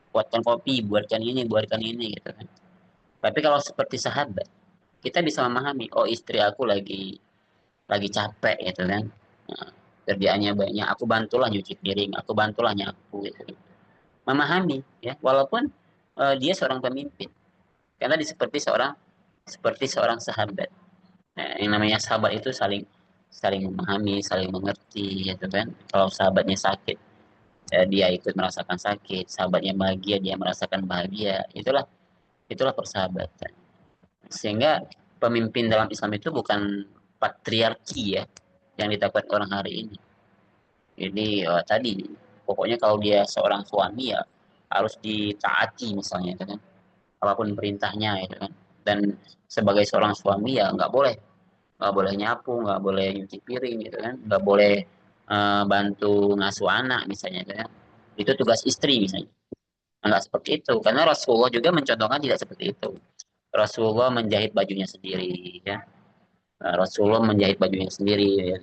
Buatkan kopi, buatkan ini gitu kan. Tapi kalau seperti sahabat, kita bisa memahami, oh istri aku lagi capek gitu kan. Nah, kerjaannya banyak, aku bantulah nyuci piring, aku bantulah nyapu gitu. Memahami ya, walaupun dia seorang pemimpin. Karena seperti seorang sahabat. Nah, yang namanya sahabat itu saling saling memahami, saling mengerti, gitu kan. Kalau sahabatnya sakit, dia ikut merasakan sakit. Sahabatnya bahagia, dia merasakan bahagia. Itulah persahabatan. Sehingga pemimpin dalam Islam itu bukan patriarki ya, yang ditakut orang hari ini. Jadi tadi, pokoknya kalau dia seorang suami ya harus ditaati misalnya, gitu kan. Apapun perintahnya, gitu kan. Dan sebagai seorang suami ya nggak boleh nyapu, nggak boleh nyuci piring gitu kan, nggak boleh bantu ngasuh anak misalnya gitu kan. Itu tugas istri misalnya. Nggak seperti itu, karena Rasulullah juga mencontohkan tidak seperti itu. Rasulullah menjahit bajunya sendiri ya. Rasulullah menjahit bajunya sendiri ya.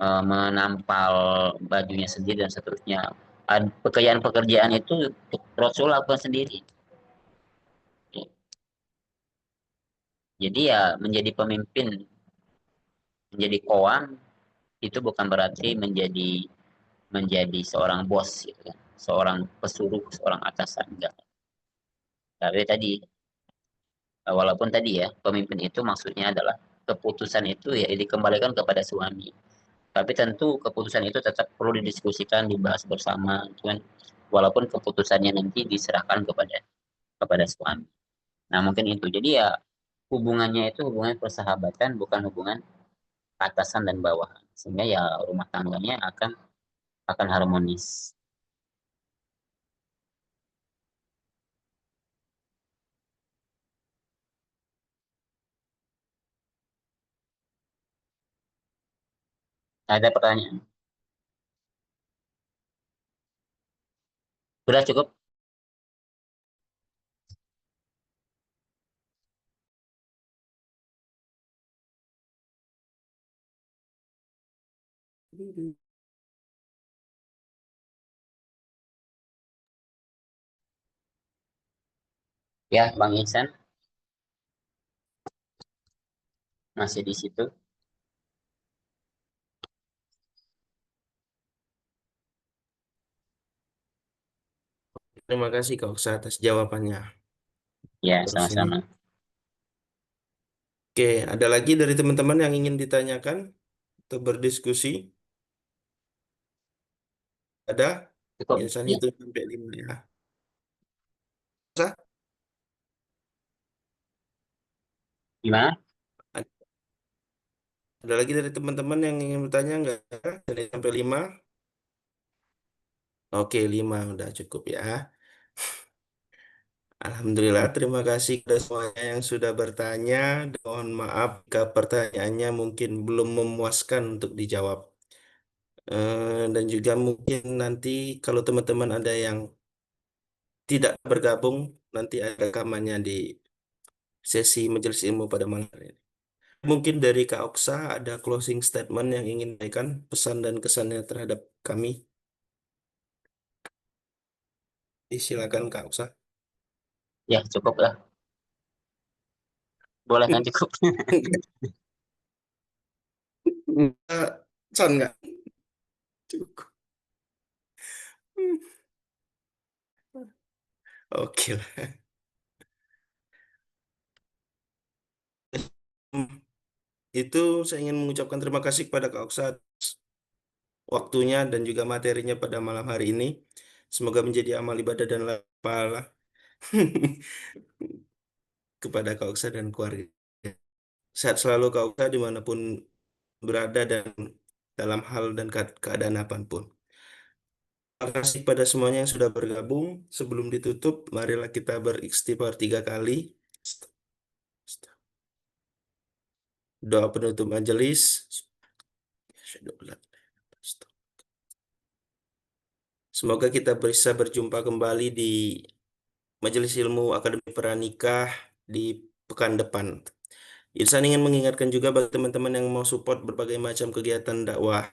Menampal bajunya sendiri dan seterusnya. Pekerjaan-pekerjaan itu Rasul lakukan sendiri. Jadi ya menjadi pemimpin, menjadi kawan itu bukan berarti menjadi menjadi seorang bos gitu kan, seorang pesuruh, seorang atasan enggak. Tapi tadi walaupun tadi ya pemimpin itu maksudnya adalah keputusan itu ya dikembalikan kepada suami. Tapi tentu keputusan itu tetap perlu didiskusikan, dibahas bersama, gitu kan. Walaupun keputusannya nanti diserahkan kepada suami. Nah mungkin itu. Jadi ya hubungannya itu hubungan persahabatan, bukan hubungan atasan dan bawahan. Sehingga ya rumah tangganya akan harmonis. Ada pertanyaan? Sudah cukup? Ya, Bang Ihsan masih di situ. Terima kasih Kak Oksa atas jawabannya. Ya, Terus ini. sama-sama. Oke, ada lagi dari teman-teman yang ingin ditanyakan atau berdiskusi? Ada? Cukup. Biasanya Ya. itu sampai 5 ya. Oksa? Gimana? Ada lagi dari teman-teman yang ingin bertanya enggak? Dari sampai 5? Oke, 5 udah cukup ya. Alhamdulillah, terima kasih kepada semuanya yang sudah bertanya. Mohon maaf jika pertanyaannya mungkin belum memuaskan untuk dijawab. Dan juga mungkin nanti kalau teman-teman ada yang tidak bergabung, nanti ada rekamannya di sesi majelis ilmu pada malam hari ini. Mungkin dari Kak Oksa ada closing statement yang ingin diberikan, pesan dan kesannya terhadap kami. Silakan Kak Oksa. Ya, cukup lah. Boleh kan cukup? Son nggak? Cukup. Oke lah. Itu saya ingin mengucapkan terima kasih kepada Kak Oksa waktunya dan juga materinya pada malam hari ini. Semoga menjadi amal ibadah dan pahala kepada Kak Oksa dan keluarga. Sehat selalu Kak Oksa dimanapun berada dan dalam hal dan keadaan apapun. Terima kasih pada semuanya yang sudah bergabung. Sebelum ditutup, marilah kita beristighfar 3 kali. Doa penutup majelis. Semoga kita bisa berjumpa kembali di Majelis Ilmu Akademi Pranikah di pekan depan. Irsan ingin mengingatkan juga bagi teman-teman yang mau support berbagai macam kegiatan dakwah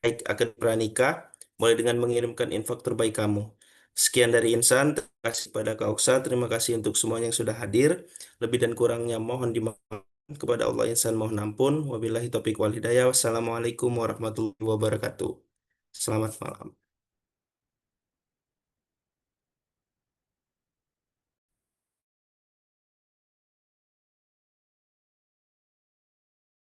baik Akademi Pranikah, mulai dengan mengirimkan infak terbaik kamu. Sekian dari Insan, terima kasih pada Kak Oksa, terima kasih untuk semuanya yang sudah hadir. Lebih dan kurangnya mohon dimaafkan kepada Allah Insan mohon ampun. Wabillahi taufiq wal hidayah. Wassalamualaikum warahmatullahi wabarakatuh. Selamat malam.